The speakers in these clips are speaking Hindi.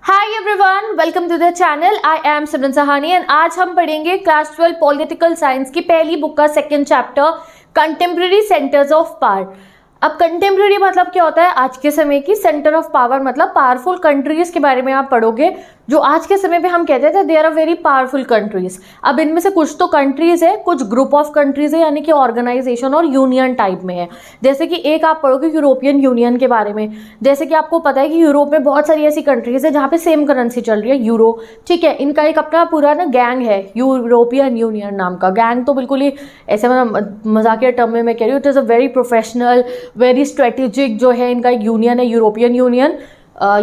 Hi everyone, welcome to the channel. I am Simran Sahani and आज हम पढ़ेंगे क्लास 12 पॉलिटिकल साइंस की पहली बुक का second chapter contemporary centres of power. अब कंटेम्प्रेरी मतलब क्या होता है? आज के समय की। सेंटर ऑफ पावर मतलब पावरफुल कंट्रीज के बारे में आप पढ़ोगे जो आज के समय पे हम कहते थे they are very powerful countries. अब इनमें से कुछ तो कंट्रीज है, कुछ ग्रुप ऑफ कंट्रीज है, यानी कि ऑर्गेनाइजेशन और यूनियन टाइप में है। जैसे कि एक आप पढ़ोगे यूरोपियन यूनियन के बारे में। जैसे कि आपको पता है कि यूरोप में बहुत सारी ऐसी कंट्रीज है जहाँ पे सेम करेंसी चल रही है, यूरो। ठीक है, इनका एक अपना पूरा ना गैंग है, यूरोपियन यूनियन नाम का। गैंग तो बिल्कुल ही ऐसे मजाकिया टर्म में मैं कह रही हूँ, it is a very professional very strategic जो है इनका एक यूनियन है, यूरोपियन यूनियन।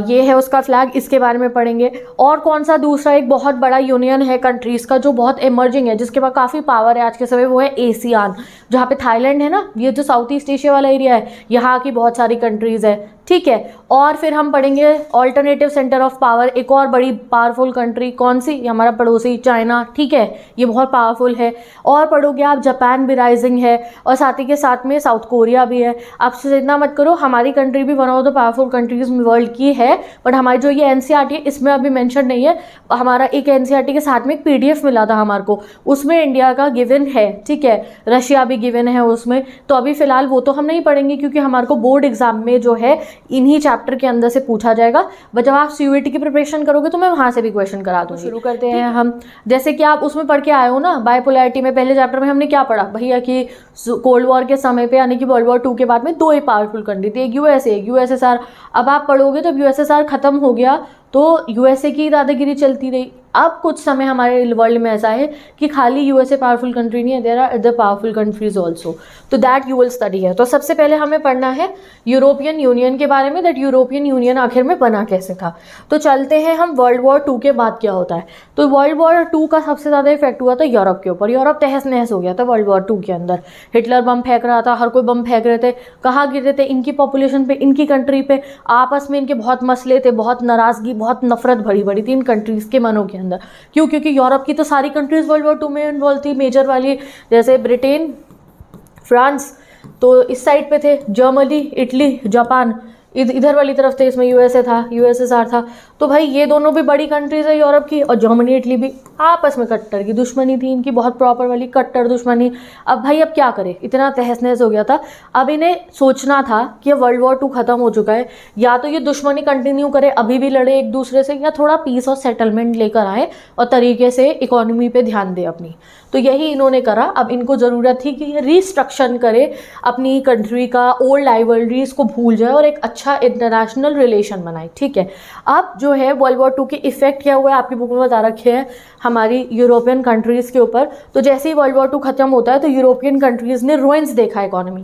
ये है उसका फ्लैग, इसके बारे में पढ़ेंगे। और कौन सा दूसरा एक बहुत बड़ा यूनियन है कंट्रीज़ का जो बहुत इमर्जिंग है, जिसके पास काफ़ी पावर है आज के समय, वो है एशियान, जहाँ पे थाईलैंड है ना, ये जो साउथ ईस्ट एशिया वाला एरिया है, यहाँ की बहुत सारी कंट्रीज़ है। ठीक है, और फिर हम पढ़ेंगे ऑल्टरनेटिव सेंटर ऑफ पावर, एक और बड़ी पावरफुल कंट्री कौन सी? ये हमारा पड़ोसी चाइना। ठीक है, ये बहुत पावरफुल है। और पढ़ोगे आप जापान भी राइजिंग है, और साथ ही के साथ में साउथ कोरिया भी है। आप इतना मत करो, हमारी कंट्री भी one of the powerful countries world की है, बट हमारी जो ये एनसीईआरटी है इसमें अभी मेंशन नहीं है। हमारा एक एनसीईआरटी के साथ में एक पीडीएफ मिला था हमारे को, उसमें इंडिया का गिवन है। ठीक है, रशिया भी गिवन है उसमें, तो अभी फिलहाल वो तो हम नहीं पढ़ेंगे क्योंकि हमारे को बोर्ड एग्जाम में जो है इन्हीं चैप्टर के अंदर से पूछा जाएगा। बट जब आप सीयूईटी की प्रिपरेशन करोगे तो मैं वहाँ से भी क्वेश्चन करा दूँ। शुरू करते हैं हम। जैसे कि आप उसमें पढ़ के आए हो ना, बायपोलैरिटी में पहले चैप्टर में हमने क्या पढ़ा भैया कि कोल्ड वॉर के समय पे, यानी कि वर्ल्ड वॉर 2 के बाद में दो ही पावरफुल कंट्री थी, एक यूएसए एक यूएसएसआर। अब आप पढ़ोगे तो यूएसएसआर खत्म हो गया तो यूएसए की दादागिरी चलती रही। अब कुछ समय हमारे वर्ल्ड में ऐसा है कि खाली यूएसए पावरफुल कंट्री नहीं है, there are other powerful countries also, तो दैट यू विल स्टडी है। तो सबसे पहले हमें पढ़ना है यूरोपियन यूनियन के बारे में, दैट यूरोपियन यूनियन आखिर में बना कैसे था। तो चलते हैं हम वर्ल्ड वॉर 2 के बाद क्या होता है। तो वर्ल्ड वॉर 2 का सबसे ज़्यादा इफेक्ट हुआ था यूरोप के ऊपर। यूरोप तहस नहस हो गया था वर्ल्ड वॉर 2 के अंदर। हिटलर बम फेंक रहा था, हर कोई बम फेंक रहे थे। कहाँ गिर रहे थे? इनकी पॉपुलेशन पे, इनकी कंट्री पे। आपस में इनके बहुत मसले थे, बहुत नाराज़गी, बहुत नफरत भरी भरी थी इन कंट्रीज़ के मनों के अंदर। क्यों? क्योंकि यूरोप की तो सारी कंट्रीज़ वर्ल्ड वॉर 2 में इन्वॉल्व थी, मेजर वाली, जैसे ब्रिटेन, फ्रांस तो इस साइड पे थे, जर्मनी, इटली, जापान इधर वाली तरफ थे, इसमें यूएसए था, यूएसएसआर था। तो भाई ये दोनों भी बड़ी कंट्रीज है यूरोप की, और जर्मनी इटली भी आपस में कट्टर की दुश्मनी थी इनकी, बहुत प्रॉपर वाली कट्टर दुश्मनी। अब भाई अब क्या करें, इतना तहस नहस हो गया था। अब इन्हें सोचना था कि वर्ल्ड वॉर 2 खत्म हो चुका है, या तो ये दुश्मनी कंटिन्यू करे, अभी भी लड़े एक दूसरे से, या थोड़ा पीस और सेटलमेंट लेकर आए और तरीके से इकोनॉमी पे ध्यान दे अपनी। तो यही इन्होंने करा। अब इनको ज़रूरत थी कि ये रिस्ट्रक्शन करे अपनी कंट्री का, ओल्ड राइवलरीज को भूल जाए और एक अच्छा इंटरनेशनल रिलेशन बनाए। ठीक है, अब जो है वर्ल्ड वॉर 2 के इफेक्ट क्या हुआ है आपकी बुक में बता रखे हैं हमारी यूरोपियन कंट्रीज़ के ऊपर। तो जैसे ही वर्ल्ड वॉर 2 खत्म होता है तो यूरोपियन कंट्रीज़ ने रुइंस देखा economy,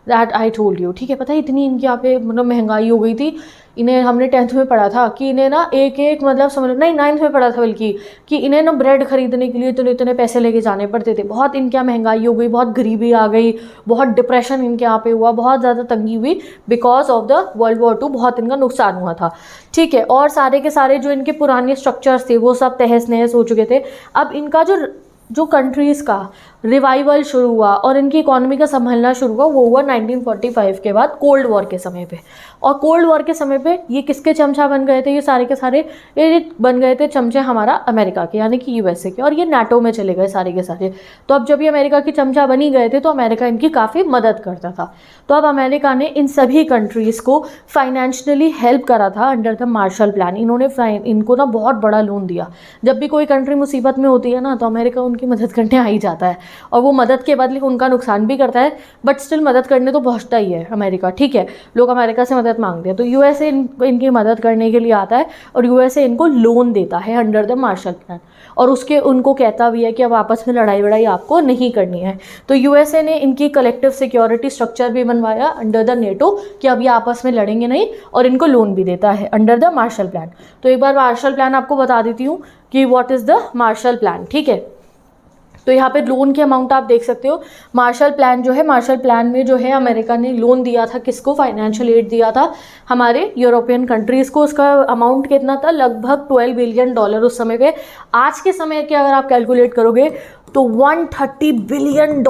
that I told you. ठीक है, पता है इतनी इनकी यहाँ पे मतलब महंगाई हो गई थी। इन्हें हमने 10th में पढ़ा था कि इन्हें ना एक मतलब समझ नहीं 9th में पढ़ा था बल्कि, कि इन्हें ना ब्रेड खरीदने के लिए इतने इतने पैसे लेके जाने पड़ते थे। बहुत इनके यहाँ महंगाई हो गई, बहुत गरीबी आ गई, बहुत डिप्रेशन इनके यहाँ पे हुआ, बहुत ज़्यादा तंगी हुई because of the world war 2। बहुत इनका नुकसान हुआ था। ठीक है, और सारे के सारे जो इनके पुराने स्ट्रक्चर्स थे वो सब तहस नहस हो चुके थे। अब इनका जो कंट्रीज़ का रिवाइवल शुरू हुआ और इनकी इकोनॉमी का संभलना शुरू हुआ, वो हुआ 1945 के बाद कोल्ड वॉर के समय पे। और कोल्ड वॉर के समय पे ये किसके चमचा बन गए थे? ये सारे के सारे ये बन गए थे चमचे हमारा अमेरिका के, यानी कि यूएसए के, और ये नाटो में चले गए सारे के सारे। तो अब जब ये अमेरिका की चमचा बनी गए थे तो अमेरिका इनकी काफ़ी मदद करता था। तो अब अमेरिका ने इन सभी कंट्रीज़ को फाइनेंशियली हेल्प करा था अंडर द मार्शल प्लान। इन्होंने इनको ना बहुत बड़ा लोन दिया। जब भी कोई कंट्री मुसीबत में होती है ना तो अमेरिका उनकी मदद करने आ ही जाता है, और वो मदद के बदले उनका नुकसान भी करता है, बट स्टिल मदद करने तो पहुंचता ही है अमेरिका। ठीक है, लोग अमेरिका से मदद मांगते हैं तो यूएसए इनकी मदद करने के लिए आता है, और यूएसए इनको लोन देता है अंडर द मार्शल प्लान, और उसके उनको कहता भी है कि अब आपस में लड़ाई वड़ाई आपको नहीं करनी है। तो यूएसए ने इनकी कलेक्टिव सिक्योरिटी स्ट्रक्चर भी बनवाया अंडर द नेटो कि अब ये आपस में लड़ेंगे नहीं, और इनको लोन भी देता है अंडर द मार्शल प्लान। तो एक बार मार्शल प्लान आपको बता देती हूँ कि what is the Marshall plan. ठीक है, तो यहाँ पे लोन की अमाउंट आप देख सकते हो। मार्शल प्लान जो है, मार्शल प्लान में जो है अमेरिका ने लोन दिया था, किसको, फाइनेंशियल एड दिया था हमारे यूरोपियन कंट्रीज़ को। उसका अमाउंट कितना था, लगभग $12 बिलियन उस समय पे। आज के समय के अगर आप कैलकुलेट करोगे तो $130 बिलियन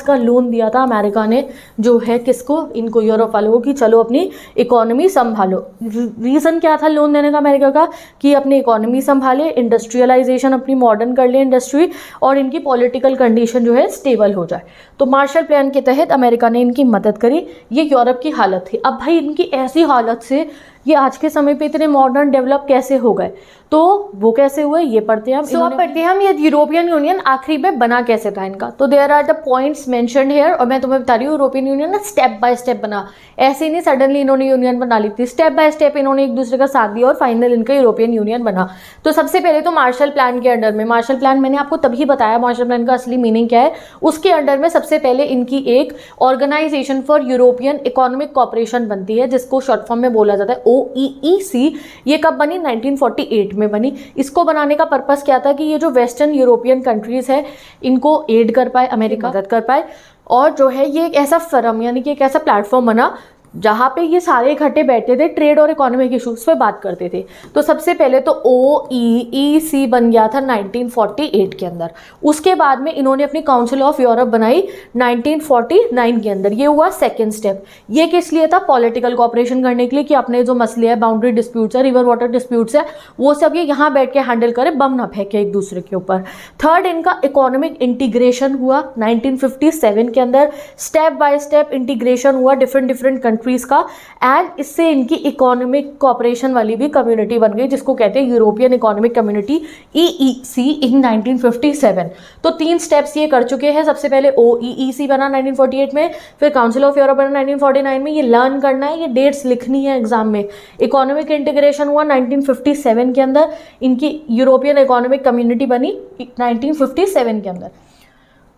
का लोन दिया था अमेरिका ने, जो है किसको, इनको, यूरोप वालों को, कि चलो अपनी इकोनॉमी संभालो। रीज़न क्या था लोन देने का अमेरिका का, कि अपनी इकोनॉमी संभाले, इंडस्ट्रियलाइजेशन अपनी मॉडर्न कर ले इंडस्ट्री, और इनकी पॉलिटिकल कंडीशन जो है स्टेबल हो जाए। तो मार्शल प्लान के तहत अमेरिका ने इनकी मदद करी। ये यूरोप की हालत थी। अब भाई इनकी ऐसी हालत से ये आज के समय पे इतने मॉडर्न डेवलप कैसे हो गए, तो वो कैसे हुए ये पढ़ते हैं हम। तो अब पढ़ते हैं हम ये यूरोपियन यूनियन आखिरी में बना कैसे था इनका। तो there are the points mentioned here, और मैं तुम्हें बता रही हूँ यूरोपियन यूनियन ना स्टेप बाय स्टेप बना, ऐसे ही नहीं सडनली इन्होंने यूनियन बना ली थी। स्टेप बाय स्टेप इन्होंने एक दूसरे का साथ दिया और फाइनल इनका यूरोपियन यूनियन बना। तो सबसे पहले तो मार्शल प्लान के अंडर में, मार्शल प्लान मैंने आपको तभी बताया मार्शल प्लान का असली मीनिंग क्या है, उसके अंडर में सबसे पहले इनकी एक organisation for European economic cooperation बनती है, जिसको शॉर्ट फॉर्म में बोला जाता है OEEC। ये कब बनी, 1948 में बनी। इसको बनाने का पर्पस क्या था कि ये जो वेस्टर्न यूरोपियन कंट्रीज है इनको एड कर पाए, अमेरिका मदद कर पाए, और जो है ये एक ऐसा फोरम यानी कि एक ऐसा प्लेटफॉर्म बना जहाँ पे ये सारे इकट्ठे बैठते थे, ट्रेड और इकोनॉमिक इशूज़ पे बात करते थे। तो सबसे पहले तो OEEC बन गया था 1948 के अंदर। उसके बाद में इन्होंने अपनी काउंसिल ऑफ यूरोप बनाई 1949 के अंदर। ये हुआ सेकेंड स्टेप। ये किस लिए था, पॉलिटिकल कॉपरेशन करने के लिए, कि अपने जो मसले हैं, बाउंड्री डिस्प्यूट्स है, रिवर वाटर डिस्प्यूट्स है, वो सब ये यहाँ बैठ के हैंडल करे, बम ना फेंके एक दूसरे के ऊपर। थर्ड, इनका इकोनॉमिक इंटीग्रेशन हुआ 1957 के अंदर। स्टेप बाय स्टेप इंटीग्रेशन हुआ डिफरेंट कंट्रीज का, एंड इससे इनकी इकोनॉमिक कॉपरेशन वाली भी कम्युनिटी बन गई, जिसको कहते हैं यूरोपियन इकोनॉमिक कम्युनिटी EEC इन 1957। तो 3 स्टेप्स ये कर चुके हैं। सबसे पहले OEEC बना 1948 में, फिर काउंसिल ऑफ यूरोप बना 1949 में। ये लर्न करना है, ये डेट्स लिखनी है एग्जाम में। इकोनॉमिक इंटीग्रेशन हुआ 1957 के अंदर, इनकी यूरोपियन इकोनॉमिक कम्युनिटी बनी 1957 के अंदर।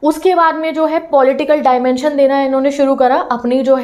उसके बाद में जो है पॉलिटिकल डायमेंशन देना इन्होंने शुरू करा अपनी जो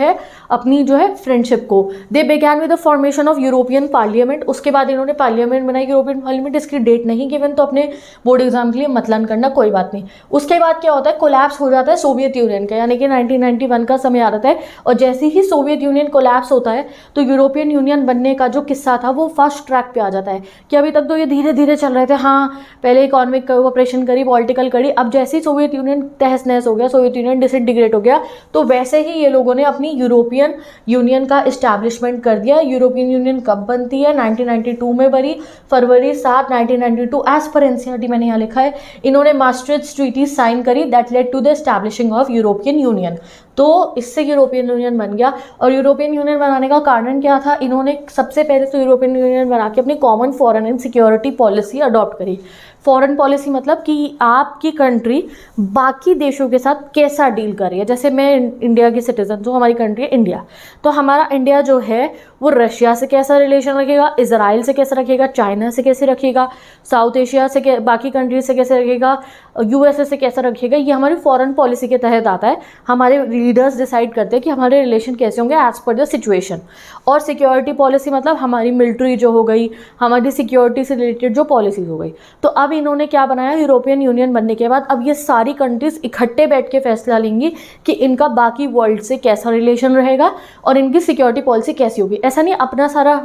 है फ्रेंडशिप को। They began with the formation of European parliament. उसके बाद इन्होंने पार्लियामेंट बनाई, यूरोपियन पार्लियामेंट। इसकी डेट नहीं गिवन, तो अपने बोर्ड एग्जाम के लिए मत लर्न करना, कोई बात नहीं। उसके बाद क्या होता है, कोलैप्स हो जाता है सोवियत यूनियन का, यानी कि 1991 का समय आ जाता है, और जैसे ही सोवियत यूनियन कोलैप्स होता है तो यूरोपियन यूनियन बनने का जो किस्सा था वो फर्स्ट ट्रैक पे आ जाता है, कि अभी तक तो ये धीरे धीरे चल रहे थे। हाँ, पहले इकोनॉमिक कोऑपरेशन करी, पॉलिटिकल करी, अब जैसे ही सोवियत यूनियन तहस नहस हो गया, सोवियत यूनियन डिसइंटीग्रेट हो गया, तो वैसे ही ये लोगों ने अपनी यूरोपियन यूनियन का इस्टेब्लिशमेंट कर दिया। यूरोपियन यूनियन कब बनती है, 1992 में बनी, फरवरी 7, 1992। एज पर एनसीईआरटी मैंने यहाँ लिखा है, इन्होंने मास्ट्रिच ट्रीटी साइन करी, that led to the establishing of European Union. तो इससे यूरोपियन यूनियन बन गया। और यूरोपियन यूनियन बनाने का कारण क्या था, इन्होंने सबसे पहले तो यूरोपियन यूनियन बना के अपनी common foreign and security policy adopt करी। फॉरेन पॉलिसी मतलब कि आपकी कंट्री बाकी देशों के साथ कैसा डील कर रही है। जैसे मैं इंडिया की सिटीजन हूँ, हमारी कंट्री है इंडिया, तो हमारा इंडिया जो है वो रशिया से कैसा रिलेशन रखेगा, इजराइल से कैसे रखेगा, चाइना से कैसे रखेगा, साउथ एशिया से बाकी कंट्रीज से कैसे रखेगा, USA से कैसा रखेगा, ये हमारी फॉरेन पॉलिसी के तहत आता है। हमारे लीडर्स डिसाइड करते हैं कि हमारे रिलेशन कैसे होंगे एज पर द सिचुएशन। और सिक्योरिटी पॉलिसी मतलब हमारी मिलिट्री जो हो गई, हमारी सिक्योरिटी से रिलेटेड जो पॉलिसीज हो गई। तो अब इन्होंने क्या बनाया, यूरोपियन यूनियन बनने के बाद अब ये सारी कंट्रीज इकट्ठे बैठ के फैसला लेंगी कि इनका बाकी वर्ल्ड से कैसा रिलेशन रहेगा और इनकी सिक्योरिटी पॉलिसी कैसी होगी। ऐसा नहीं अपना सारा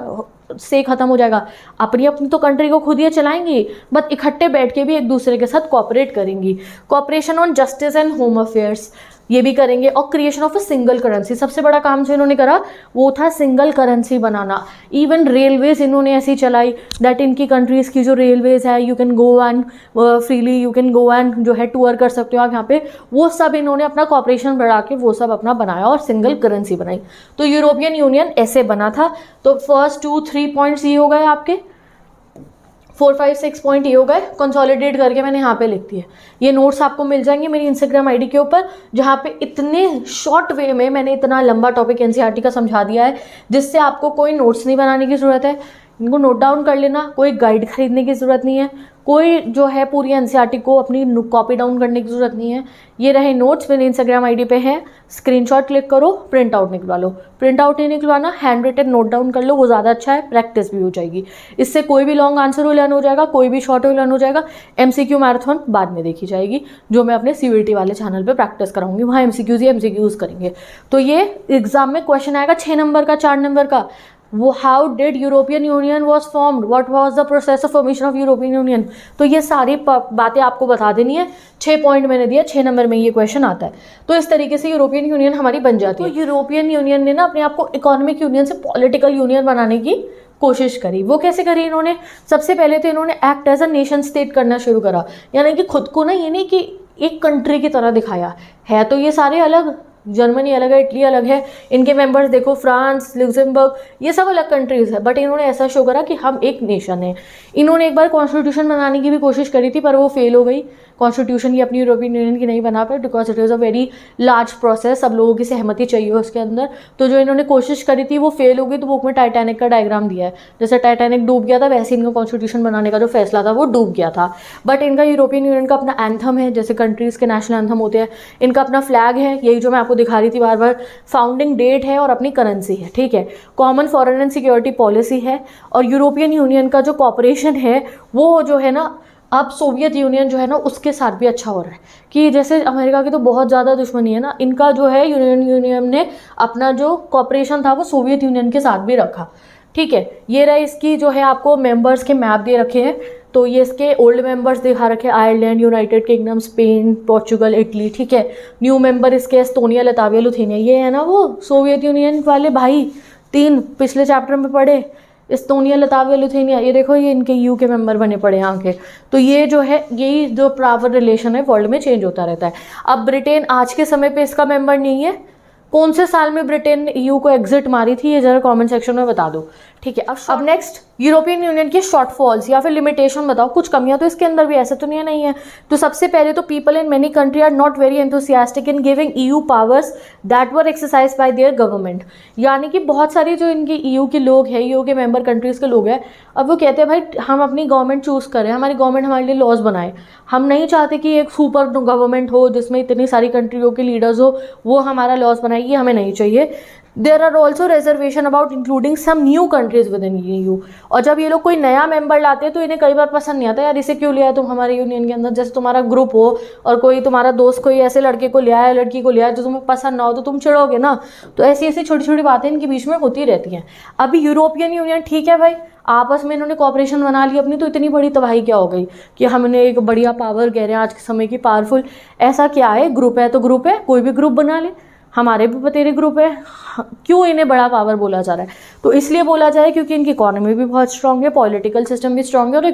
से ख़त्म हो जाएगा, अपनी अपनी तो कंट्री को खुद ये चलाएंगी, बट इकट्ठे बैठ के भी एक दूसरे के साथ कोऑपरेट करेंगी। Cooperation on justice and home affairs ये भी करेंगे। और creation of a single currency, सबसे बड़ा काम जो इन्होंने करा वो था सिंगल करेंसी बनाना। इवन रेलवेज इन्होंने ऐसी चलाई दैट इनकी कंट्रीज़ की जो रेलवेज है, you can go and freely you can go and जो है टूर कर सकते हो आप यहाँ पे, वो सब इन्होंने अपना कॉपरेशन बढ़ा के वो सब अपना बनाया और सिंगल करेंसी बनाई। तो यूरोपियन यूनियन ऐसे बना था। तो फर्स्ट 2-3 पॉइंट्स ये हो गए आपके, 4-5-6 पॉइंट ये हो गए। कंसोलिडेट करके मैंने यहाँ पे लिख दिए। ये नोट्स आपको मिल जाएंगे मेरी इंस्टाग्राम आईडी के ऊपर, जहाँ पे इतने शॉर्ट वे में मैंने इतना लंबा टॉपिक एनसीईआरटी का समझा दिया है जिससे आपको कोई नोट्स नहीं बनाने की ज़रूरत है। इनको नोट डाउन कर लेना, कोई गाइड खरीदने की ज़रूरत नहीं है, कोई जो है पूरी एनसीईआरटी को अपनी कॉपी डाउन करने की ज़रूरत नहीं है। ये रहे नोट्स, मेरे इंस्टाग्राम आईडी पे है, स्क्रीनशॉट क्लिक करो, प्रिंट आउट निकलवा लो। प्रिंट आउट नहीं निकलवाना, हैंड रिटन नोट डाउन कर लो, वो ज़्यादा अच्छा है, प्रैक्टिस भी हो जाएगी। इससे कोई भी लॉन्ग आंसर लर्न हो जाएगा, कोई भी शॉर्ट लर्न हो जाएगा। एमसीक्यू मैराथन बाद में देखी जाएगी, जो मैं अपने सीवीटी वाले चैनल पे प्रैक्टिस कराऊंगी, वहाँ एमसीक्यूज़ करेंगे। तो ये एग्जाम में क्वेश्चन आएगा 6 नंबर का, 4 नंबर का। वो how did European union was formed, what was the process of formation of European Union. तो ये सारी बातें आपको बता देनी है। 6 पॉइंट मैंने दिया, 6 नंबर में ये क्वेश्चन आता है। तो इस तरीके से यूरोपियन यूनियन हमारी बन जाती है। तो यूरोपियन यूनियन ने ना अपने आप को इकोनॉमिक यूनियन से पॉलिटिकल यूनियन बनाने की कोशिश करी। वो कैसे करी इन्होंने? सबसे पहले तो इन्होंने act as a nation state करना शुरू करा, यानी कि खुद को ना ये नहीं कि एक कंट्री की तरह दिखाया है। तो ये सारे अलग, जर्मनी अलग है, इटली अलग है, इनके मेंबर्स देखो फ्रांस, लुक्सेमबर्ग, ये सब अलग कंट्रीज़ है, बट इन्होंने ऐसा शो करा कि हम एक नेशन है। इन्होंने एक बार कॉन्स्टिट्यूशन बनाने की भी कोशिश करी थी, पर वो फेल हो गई। कॉन्स्टिट्यूशन ये अपनी यूरोपियन यूनियन की नहीं बना पाए, because it is a very large process, सब लोगों की सहमति चाहिए उसके अंदर। तो जो इन्होंने कोशिश करी थी वो फेल हो गई। तो बुक में टाइटैनिक का डायग्राम दिया है, जैसे टाइटैनिक डूब गया था वैसे इनका कॉन्स्टिट्यूशन बनाने का जो फैसला था वो डूब गया था। बट इनका यूरोपियन यूनियन का अपना एंथम है, जैसे कंट्रीज़ के नेशनल एंथम होते हैं। इनका अपना फ्लैग है, यही जो मैं आपको दिखा रही थी बार बार, फाउंडिंग डेट है और अपनी करेंसी है, ठीक है। Common foreign and security policy है। और यूरोपियन यूनियन का जो कॉपरेशन है वो जो है ना, अब सोवियत यूनियन जो है ना उसके साथ भी अच्छा हो रहा है। कि जैसे अमेरिका की तो बहुत ज़्यादा दुश्मनी है ना, इनका जो है यूरोपियन यूनियन ने अपना जो कॉपरेशन था वो सोवियत यूनियन के साथ भी रखा, ठीक है। ये रहा इसकी जो है आपको मेंबर्स के मैप दे रखे हैं। तो ये इसके ओल्ड मेंबर्स दिखा रखे हैं, Ireland, United kingdom, Spain, Portugal, Italy, ठीक है। न्यू मेंबर इसके एस्टोनिया, लताविया, लुथेनिया। ये है ना वो सोवियत यूनियन वाले भाई, 3 पिछले चैप्टर में पढ़े, एस्टोनिया, लताविया, लुथेनिया। ये देखो ये इनके यू के मेंबर बने पड़े यहाँ के। तो ये जो है, यही जो पावर रिलेशन है वर्ल्ड में चेंज होता रहता है। अब ब्रिटेन आज के समय पे इसका मेंबर नहीं है। कौन से साल में ब्रिटेन ने ईयू को एग्जिट मारी थी, ये जरा कमेंट सेक्शन में बता दो, ठीक है। अब नेक्स्ट, यूरोपियन यूनियन के शॉर्टफॉल्स या फिर लिमिटेशन बताओ। कुछ कमियां तो इसके अंदर भी, ऐसे तो नहीं है। तो सबसे पहले तो people in many country are not very enthusiastic in giving EU powers that were exercise by their government. यानी कि बहुत सारी जो इनकी ईयू के लोग हैं, ईयू के मेंबर कंट्रीज़ के लोग हैं, अब वो कहते हैं भाई हम अपनी गवर्नमेंट चूज़ करें, हमारी गवर्नमेंट हमारे लिए लॉज बनाए। हम नहीं चाहते कि एक सुपर गवर्नमेंट हो जिसमें इतनी सारी कंट्रियों के लीडर्स हो, वो हमारा लॉज बनाएगी, हमें नहीं चाहिए। There are also reservation about including some new countries within EU. और जब ये लोग कोई नया मेंबर लाते हैं तो इन्हें कई बार पसंद नहीं आता, यार इसे क्यों लिया तुम हमारे यूनियन के अंदर। जैसे तुम्हारा ग्रुप हो और कोई तुम्हारा दोस्त कोई ऐसे लड़के को लिया है, लड़की को लिया है जो तुम्हें पसंद ना हो, तो तुम चिढ़ोगे ना। तो ऐसी ऐसी छोटी छोटी बातें इनके बीच में होती रहती हैं। अभी यूरोपियन यूनियन ठीक है भाई, आपस में इन्होंने कॉपरेशन बना ली अपनी, तो इतनी बड़ी तबाही क्या हो गई कि हमने एक बढ़िया पावर कह रहे हैं आज के समय की पावरफुल। ऐसा क्या है, ग्रुप है तो ग्रुप है, कोई भी ग्रुप बना ले, हमारे भी बतेरे ग्रुप है, क्यों इन्हें बड़ा पावर बोला जा रहा है? तो इसलिए बोला जाए क्योंकि इनकी इकोनॉमी भी बहुत स्ट्रांग है, पॉलिटिकल सिस्टम भी स्ट्रांग है, और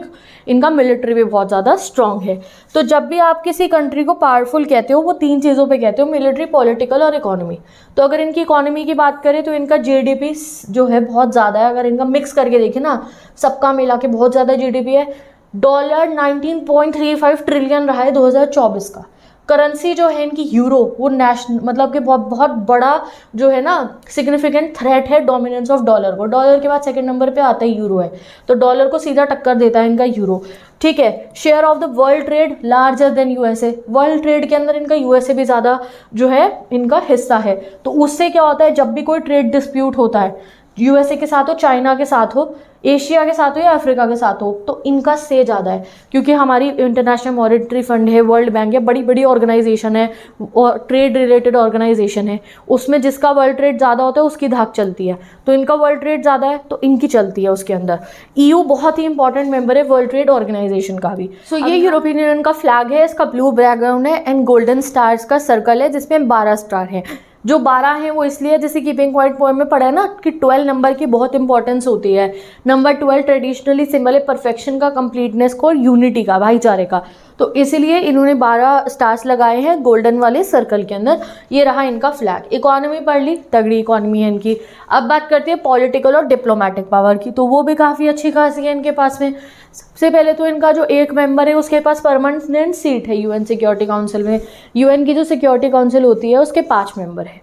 इनका मिलिट्री भी बहुत ज़्यादा स्ट्रांग है। तो जब भी आप किसी कंट्री को पावरफुल कहते हो, वो 3 चीज़ों पे कहते हो, मिलिट्री, पॉलिटिकल और इकोनॉमी। तो अगर इनकी इकोनॉमी की बात करें तो इनका जीडीपी जो है बहुत ज़्यादा है। अगर इनका मिक्स करके देखें ना, सबका मिला के बहुत ज़्यादा जीडीपी है। $19.35 ट्रिलियन रहा है 2024 का। करेंसी जो है इनकी यूरो, वो नेशनल मतलब कि बहुत बड़ा जो है ना सिग्निफिकेंट थ्रेट है डोमिनेंस ऑफ डॉलर को। डॉलर के बाद सेकंड नंबर पे आता है यूरो है, तो डॉलर को सीधा टक्कर देता है इनका यूरो, ठीक है। Share of the world trade larger than USA, world trade के अंदर इनका यूएसए भी ज़्यादा जो है इनका हिस्सा है। तो उससे क्या होता है, जब भी कोई ट्रेड डिस्प्यूट होता है, यूएसए के साथ हो, चाइना के साथ हो, एशिया के साथ हो या अफ्रीका के साथ हो, तो इनका से ज़्यादा है। क्योंकि हमारी इंटरनेशनल मॉनेटरी फंड है, वर्ल्ड बैंक है, बड़ी बड़ी ऑर्गेनाइजेशन है और ट्रेड रिलेटेड ऑर्गेनाइजेशन है, उसमें जिसका वर्ल्ड ट्रेड ज़्यादा होता है उसकी धाक चलती है। तो इनका वर्ल्ड ट्रेड ज़्यादा है तो इनकी चलती है उसके अंदर। ईयू बहुत ही इंपॉर्टेंट मेंबर है वर्ल्ड ट्रेड ऑर्गेनाइजेशन का भी। सो ये यूरोपियन यूनियन का फ्लैग है, इसका ब्लू बैकग्राउंड है एंड गोल्डन स्टार्स का सर्कल है जिसमें 12 स्टार हैं। जो 12 हैं वो इसलिए, जैसे कीपिंग पॉइंट पोएम में पढ़ा है ना कि 12 नंबर की बहुत इंपॉर्टेंस होती है। नंबर 12 ट्रेडिशनली सिंबल है परफेक्शन का, कंप्लीटनेस को और यूनिटी का, भाईचारे का। तो इसलिए इन्होंने 12 स्टार्स लगाए हैं गोल्डन वाले सर्कल के अंदर। ये रहा इनका फ्लैग। इकोनॉमी पढ़ ली, तगड़ी इकोनॉमी है इनकी। अब बात करते हैं पॉलिटिकल और डिप्लोमेटिक पावर की, तो वो भी काफ़ी अच्छी खासी है इनके पास में। सबसे पहले तो इनका जो एक मेंबर है उसके पास परमानेंट सीट है यूएन सिक्योरिटी काउंसिल में। यूएन की जो सिक्योरिटी काउंसिल होती है उसके 5 मेंबर है।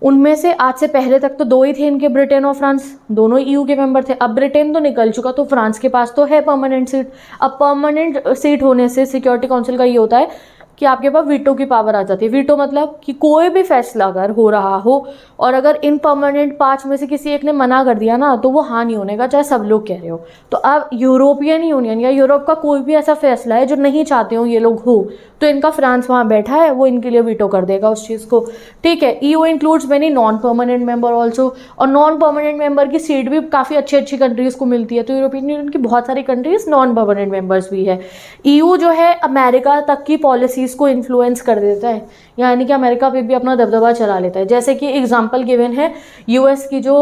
उनमें से आज से पहले तक तो 2 ही थे इनके, ब्रिटेन और फ्रांस, दोनों ईयू के मेंबर थे। अब ब्रिटेन तो निकल चुका, तो फ्रांस के पास तो है परमानेंट सीट। अब परमानेंट सीट होने से सिक्योरिटी काउंसिल का ये होता है कि आपके पास वीटो की पावर आ जाती है। वीटो मतलब कि कोई भी फैसला अगर हो रहा हो और अगर इन परमानेंट 5 में से किसी एक ने मना कर दिया ना, तो वो हाँ नहीं होने का, चाहे सब लोग कह रहे हो। तो अब यूरोपियन यूनियन या यूरोप का कोई भी ऐसा फैसला है जो नहीं चाहते हो ये लोग हो, तो इनका फ्रांस वहाँ बैठा है, वो इनके लिए वीटो कर देगा उस चीज़ को, ठीक है। EU includes many non permanent member also, और नॉन परमानेंट मेंबर की सीट भी काफ़ी अच्छी अच्छी कंट्रीज को मिलती है। तो यूरोपियन यूनियन की बहुत सारी कंट्रीज नॉन परमानेंट मेंबर्स भी है। ईयू जो है अमेरिका तक की पॉलिसीज़ को इन्फ्लुएंस कर देता है, यानी कि अमेरिका पे भी अपना दबदबा चला लेता है। जैसे कि एग्जांपल गिवन है यूएस की जो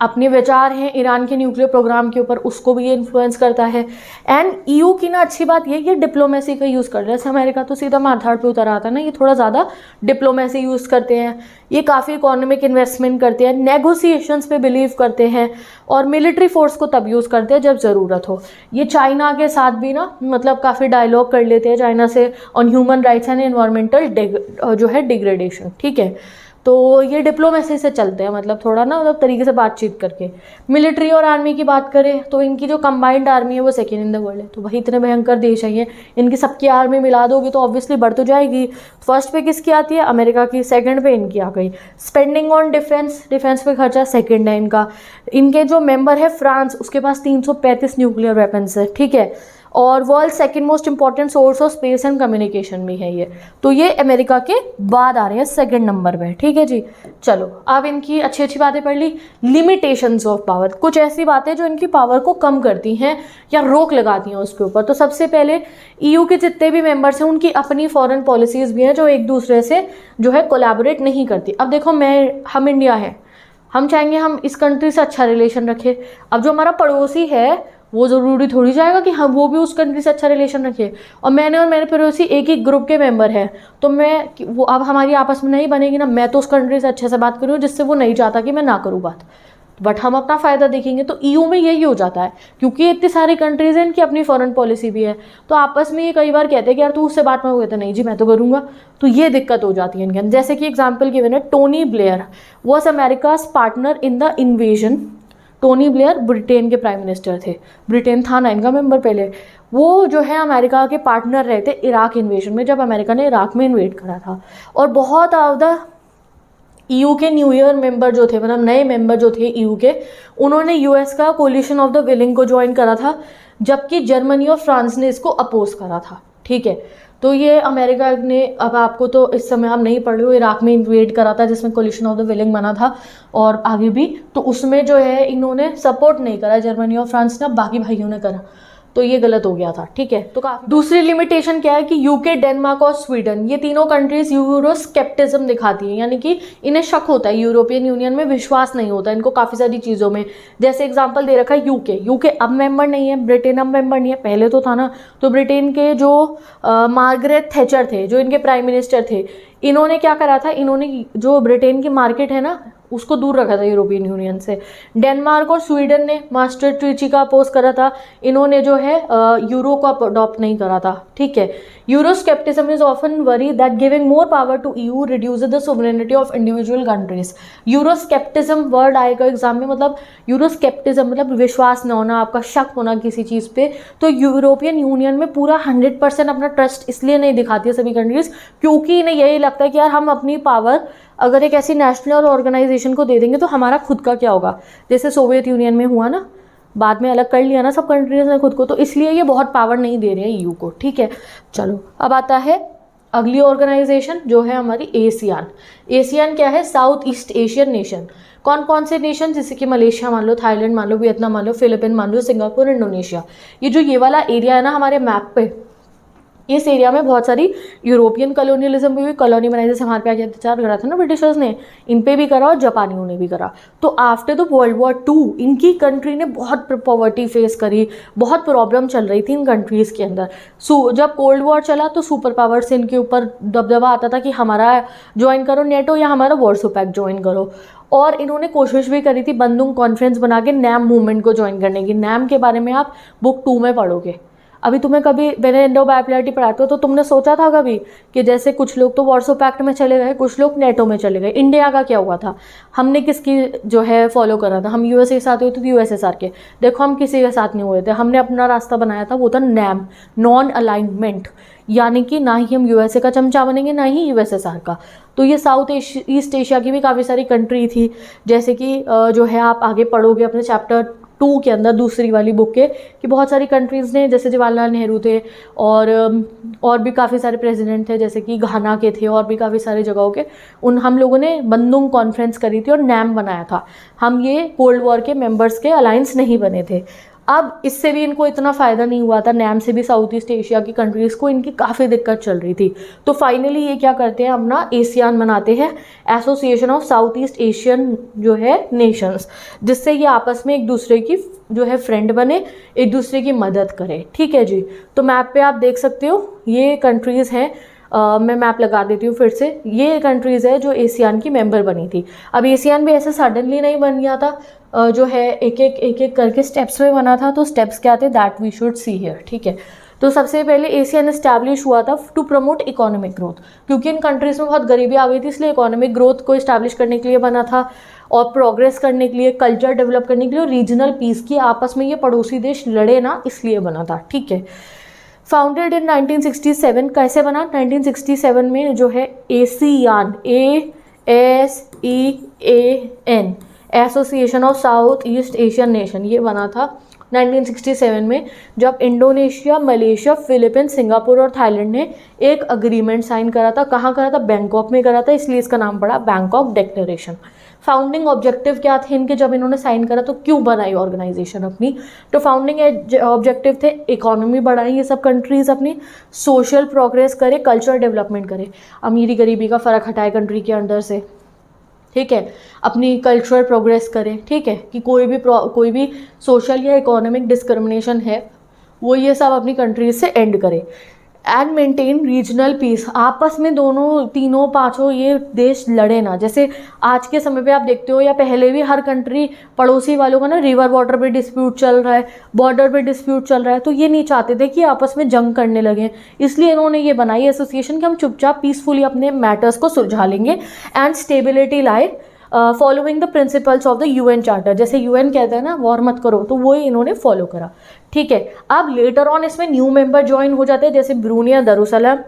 अपने विचार हैं ईरान के न्यूक्लियर प्रोग्राम के ऊपर, उसको भी ये इन्फ्लुएंस करता है। एंड ईयू की ना अच्छी बात ये डिप्लोमेसी का यूज़ कर रहा है। जैसे अमेरिका तो सीधा मारधाड़ पे उतर आता है ना, ये थोड़ा ज़्यादा डिप्लोमेसी यूज़ करते हैं, ये काफ़ी इकोनॉमिक इन्वेस्टमेंट करते हैं, नेगोशिएशंस पे बिलीव करते हैं, और मिलिट्री फोर्स को तब यूज़ करते हैं जब ज़रूरत हो। ये चाइना के साथ भी ना मतलब काफ़ी डायलॉग कर लेते हैं चाइना से on human rights and environmental जो है डिग्रेडेशन, ठीक है। तो ये डिप्लोमेसी से चलते हैं, मतलब थोड़ा ना मतलब तरीके से बातचीत करके। मिलिट्री और आर्मी की बात करें तो इनकी जो कंबाइंड आर्मी है वो सेकेंड इन द वर्ल्ड है। तो भाई इतने भयंकर देश है ये, इनकी सबकी आर्मी मिला दोगे तो ऑब्वियसली बढ़ तो जाएगी। फर्स्ट पे किसकी आती है? अमेरिका की। सेकंड पे इनकी आ गई। स्पेंडिंग ऑन डिफेंस, डिफेंस पे खर्चा सेकंड है इनका। इनके जो मेंबर है फ्रांस, उसके पास 335 न्यूक्लियर वेपन्स है, ठीक है। और world second most important source of space and communication भी है ये। तो ये अमेरिका के बाद आ रहे हैं सेकंड नंबर पे, ठीक है जी। चलो अब इनकी अच्छी अच्छी बातें पढ़ ली। लिमिटेशंस ऑफ पावर, कुछ ऐसी बातें जो इनकी पावर को कम करती हैं या रोक लगाती हैं उसके ऊपर। तो सबसे पहले ईयू के जितने भी मेंबर्स हैं उनकी अपनी फॉरेन पॉलिसीज़ भी हैं जो एक दूसरे से जो है कोलैबोरेट नहीं करती। अब देखो हम इंडिया है, हम चाहेंगे हम इस कंट्री से अच्छा रिलेशन रखें। अब जो हमारा पड़ोसी है वो ज़रूरी थोड़ी जाएगा कि हम वो भी उस कंट्री से अच्छा रिलेशन रखे। और मैंने और मेरे पड़ोसी एक ही ग्रुप के मेंबर हैं, तो वो अब हमारी आपस में नहीं बनेगी ना। मैं तो उस कंट्री से अच्छे से बात करूँ जिससे वो नहीं चाहता कि मैं ना करूँ बात, बट हम अपना फ़ायदा देखेंगे। तो ईयू में यही हो जाता है, क्योंकि इतनी सारी कंट्रीज़ हैं, इनकी अपनी फॉरेन पॉलिसी भी है। तो आपस में ये कई बार कहते हैं कि यार तू उससे बात में, कहते नहीं जी मैं तो करूँगा। तो ये दिक्कत हो जाती है इनके अंदर। जैसे कि एग्जाम्पल गिवन है, Tony Blair was America's partner in the invasion. Tony Blair Britain के प्राइम मिनिस्टर थे, ब्रिटेन था ना इनका मेंबर पहले। वो जो है अमेरिका के पार्टनर रहे थे इराक इन्वेजन में, जब अमेरिका ने इराक में इन्वेड करा था। और बहुत ऑफ द ईयू के न्यू ईयर मेंबर जो थे, मतलब नए मेंबर जो थे ईयू के, उन्होंने यूएस का कोलिशन ऑफ द विलिंग को ज्वाइन करा था, जबकि जर्मनी और फ्रांस ने इसको अपोज करा था, ठीक है। तो ये अमेरिका ने, अब आपको तो इस समय आप नहीं पढ़ रहे हो, इराक में इन्वेड करा था जिसमें कोलिशन ऑफ द विलिंग बना था, और आगे भी। तो उसमें जो है इन्होंने सपोर्ट नहीं करा जर्मनी और फ्रांस ने, बाकी भाइयों ने करा। तो ये गलत हो गया था, ठीक है। तो काफी दूसरी लिमिटेशन क्या है कि यूके, डेनमार्क और स्वीडन, ये तीनों कंट्रीज यूरोस्केप्टिज्म दिखाती हैं, यानी कि इन्हें शक होता है, यूरोपियन यूनियन में विश्वास नहीं होता इनको काफ़ी सारी चीज़ों में। जैसे एग्जांपल दे रखा है यूके अब मेंबर नहीं है, ब्रिटेन अब मेंबर नहीं है, पहले तो था ना। तो ब्रिटेन के जो मार्गरेट थैचर थे, जो इनके प्राइम मिनिस्टर थे, इन्होंने क्या करा था, इन्होंने जो ब्रिटेन की मार्केट है ना उसको दूर रखा था यूरोपियन यूनियन से। डेनमार्क और स्वीडन ने मास्टर ट्रीटी का अपोज करा था, इन्होंने जो है यूरो को अडॉप्ट नहीं करा था, ठीक है। Euroscepticism is often worry that giving more power to EU reduces the sovereignty of individual countries. Euroscepticism word आएगा एग्जाम में, मतलब यूरोस्केप्टिज्म मतलब विश्वास न होना, आपका शक होना किसी चीज़ पे। तो यूरोपियन यूनियन में पूरा 100% अपना ट्रस्ट इसलिए नहीं दिखाती है सभी कंट्रीज, क्योंकि इन्हें यही लगता है कि यार हम अपनी पावर अगर एक ऐसी नेशनल ऑर्गेनाइजेशन को दे देंगे तो हमारा खुद का क्या होगा। जैसे सोवियत यूनियन में हुआ ना, बाद में अलग कर लिया ना सब कंट्रीज ने खुद को, तो इसलिए ये बहुत पावर नहीं दे रहे हैं ईयू को, ठीक है। चलो अब आता है अगली ऑर्गेनाइजेशन जो है हमारी एशियान। एशियान क्या है? South east Asian nation. कौन कौन से नेशन? जैसे कि मलेशिया मान लो, थाईलैंड मान लो, वियतनाम मान लो, फिलीपीन मान लो, सिंगापुर, इंडोनेशिया। ये जो ये वाला एरिया है ना हमारे मैप पे, इस एरिया में बहुत सारी यूरोपियन कॉलोनियलिज्म भी हुई। कॉलोनी बनाने जैसे हमारे पे अत्याचार करा था ना ब्रिटिशर्स ने, इन पे भी करा और जापानियों ने भी करा। तो आफ्टर द वर्ल्ड वॉर 2 इनकी कंट्री ने बहुत पॉवर्टी फेस करी, बहुत प्रॉब्लम चल रही थी इन कंट्रीज़ के अंदर। जब कोल्ड वॉर चला तो सुपर पावर से इनके ऊपर दबदबा आता था कि हमारा ज्वाइन करो नेटो या हमारा वॉर्सो पैक्ट ज्वाइन करो। और इन्होंने कोशिश भी करी थी बंदूक कॉन्फ्रेंस बना के नैम मूवमेंट को ज्वाइन करने की। नैम के बारे में आप बुक 2 में पढ़ोगे। अभी तुम्हें कभी मैंने इंडो बायोपोलैरिटी पढ़ाते हो तो तुमने सोचा था कभी कि जैसे कुछ लोग तो वॉर्सो पैक्ट में चले गए, कुछ लोग नेटो में चले गए, इंडिया का क्या हुआ था? हमने किसकी जो है फॉलो करा था? हम यूएसए के साथ हुए थे, यूएसएसआर के। देखो हम किसी के साथ नहीं हुए थे, हमने अपना रास्ता बनाया था, वो था नैम, नॉन अलाइनमेंट, यानी कि ना ही हम यूएसए का चमचा बनेंगे ना ही यूएसएसआर का। तो ये साउथ ईस्ट एशिया की भी काफ़ी सारी कंट्री थी, जैसे कि जो है आप आगे पढ़ोगे अपने चैप्टर 2 के अंदर दूसरी वाली बुक के, कि बहुत सारी कंट्रीज़ ने, जैसे जवाहरलाल नेहरू थे और भी काफ़ी सारे प्रेसिडेंट थे, जैसे कि घाना के थे और भी काफ़ी सारे जगहों के। हम लोगों ने बंदुंग कॉन्फ्रेंस करी थी और नैम बनाया था। हम ये कोल्ड वॉर के मेंबर्स के अलायंस नहीं बने थे। अब इससे भी इनको इतना फ़ायदा नहीं हुआ था, नैम से भी साउथ ईस्ट एशिया की कंट्रीज़ को इनकी काफ़ी दिक्कत चल रही थी। तो फाइनली ये क्या करते हैं, अपना एशियान बनाते हैं, association of south east Asian जो है नेशंस, जिससे ये आपस में एक दूसरे की जो है फ्रेंड बने, एक दूसरे की मदद करें। ठीक है जी। तो मैप पे आप देख सकते हो ये कंट्रीज़ हैं। मैं मैप लगा देती हूँ फिर से। ये कंट्रीज़ है जो एशियान की मेंबर बनी थी। अब एशियान भी ऐसे सडनली नहीं बन गया था, जो है एक एक करके स्टेप्स में बना था। तो स्टेप्स क्या थे, that we should see here. ठीक है। तो सबसे पहले एशियन इस्टेब्लिश हुआ था टू प्रमोट इकोनॉमिक ग्रोथ, क्योंकि इन कंट्रीज़ में बहुत गरीबी आ गई थी, इसलिए इकोनॉमिक ग्रोथ को इस्टेब्लिश करने के लिए बना था, और प्रोग्रेस करने के लिए, कल्चर डेवलप करने के लिए, और रीजनल पीस की, आपस में ये पड़ोसी देश लड़े ना, इसलिए बना था। ठीक है। Founded in 1967। कैसे बना? 1967 में जो है Asian, ASEAN, association of south east Asian nation, ये बना था 1967 में, जब इंडोनेशिया, मलेशिया, फिलीपींस, सिंगापुर और थाईलैंड ने एक अग्रीमेंट साइन करा था। कहाँ करा था? बैंकॉक में करा था, इसलिए इसका नाम पड़ा बैंकॉक डिक्लेरेशन। फाउंडिंग ऑब्जेक्टिव क्या थे इनके जब इन्होंने साइन करा? तो क्यों बनाई ऑर्गेनाइजेशन अपनी? तो फाउंडिंग ऑब्जेक्टिव थे इकोनॉमी बढ़ाएं ये सब कंट्रीज अपनी, सोशल प्रोग्रेस करे, कल्चर डेवलपमेंट करे, अमीरी गरीबी का फ़र्क हटाए कंट्री के अंदर से। ठीक है। अपनी कल्चरल प्रोग्रेस करें। ठीक है, कि कोई भी सोशल या इकोनॉमिक डिस्क्रिमिनेशन है वो ये सब अपनी कंट्रीज से एंड करे। एंड मेंटेन रीजनल पीस, आपस में दोनों, तीनों, पांचों ये देश लड़े ना। जैसे आज के समय पे आप देखते हो, या पहले भी हर कंट्री पड़ोसी वालों का ना रिवर वाटर पे डिस्प्यूट चल रहा है, बॉर्डर पे डिस्प्यूट चल रहा है, तो ये नहीं चाहते थे कि आपस में जंग करने लगे, इसलिए इन्होंने ये बनाई एसोसिएशन कि हम चुपचाप पीसफुली अपने मैटर्स को सुलझा लेंगे एंड स्टेबिलिटी लाए following the principles of the UN charter. जैसे यूएन कहता है ना वॉर मत करो, तो वही इन्होंने फॉलो करा। ठीक है। अब लेटर ऑन इसमें न्यू मेंबर ज्वाइन हो जाते हैं, जैसे Brunei, Darussalam,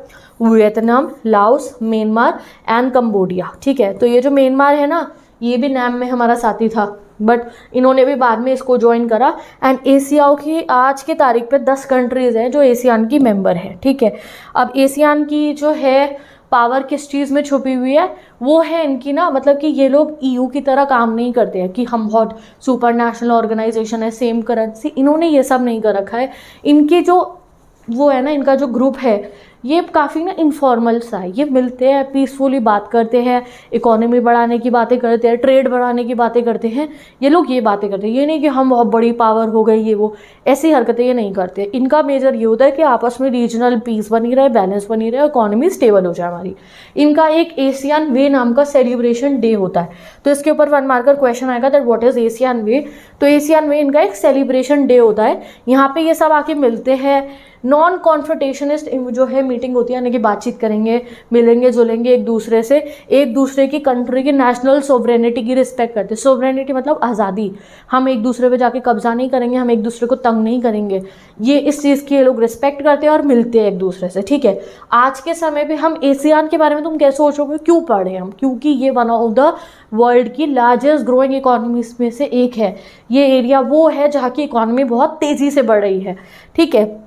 Vietnam, Laos, Myanmar and Cambodia. ठीक है। तो ये जो म्यांमार है ना, ये भी नैम में हमारा साथी था, बट इन्होंने भी बाद में इसको ज्वाइन करा। एंड एशिया की आज के तारीख पे 10 कंट्रीज़ हैं जो एशियान की मेंबर है। ठीक है। अब एशियान की जो है पावर किस चीज़ में छुपी हुई है, वो है इनकी ना, मतलब कि ये लोग ईयू की तरह काम नहीं करते हैं कि हम बहुत सुपर नेशनल ऑर्गेनाइजेशन है, सेम करेंसी, इन्होंने ये सब नहीं कर रखा है। इनकी जो वो है ना, इनका जो ग्रुप है ये काफ़ी ना इनफॉर्मल सा है, ये मिलते हैं, पीसफुली बात करते हैं, इकोनॉमी बढ़ाने की बातें करते हैं, ट्रेड बढ़ाने की बातें करते हैं, ये लोग ये बातें करते हैं। ये नहीं कि हम बहुत बड़ी पावर हो गई, ये वो ऐसी हरकतें ये नहीं करते। इनका मेजर ये होता है कि आपस में रीजनल पीस बनी रहे, बैलेंस बनी रहे, इकोनॉमी स्टेबल हो जाए हमारी। इनका एक एशियन वे नाम का सेलिब्रेशन डे होता है, तो इसके ऊपर 1 मार्कर क्वेश्चन आएगा दैट व्हाट इज एशियन वे। तो एशियन वे इनका एक सेलिब्रेशन डे होता है, यहाँ पे ये सब आके मिलते हैं। नॉन कॉन्फ्रंटेशनिस्ट जो है मीटिंग होती है, यानी कि बातचीत करेंगे, मिलेंगे जुलेंगे एक दूसरे से, एक दूसरे की कंट्री की नेशनल सोवरेनिटी की रिस्पेक्ट करते हैं। सोवरेनिटी मतलब आज़ादी, हम एक दूसरे पे जाके कब्जा नहीं करेंगे, हम एक दूसरे को तंग नहीं करेंगे, ये इस चीज़ की ये लोग रिस्पेक्ट करते हैं और मिलते हैं एक दूसरे से। ठीक है। आज के समय पे हम एशियान के बारे में तुम कैसे सोचोगे, क्यों पढ़ रहे हैं हम? क्योंकि ये वन ऑफ द वर्ल्ड की लार्जेस्ट ग्रोइंग इकोनॉमीज में से एक है। ये एरिया वो है जहाँ की इकोनॉमी बहुत तेज़ी से बढ़ रही है। ठीक है।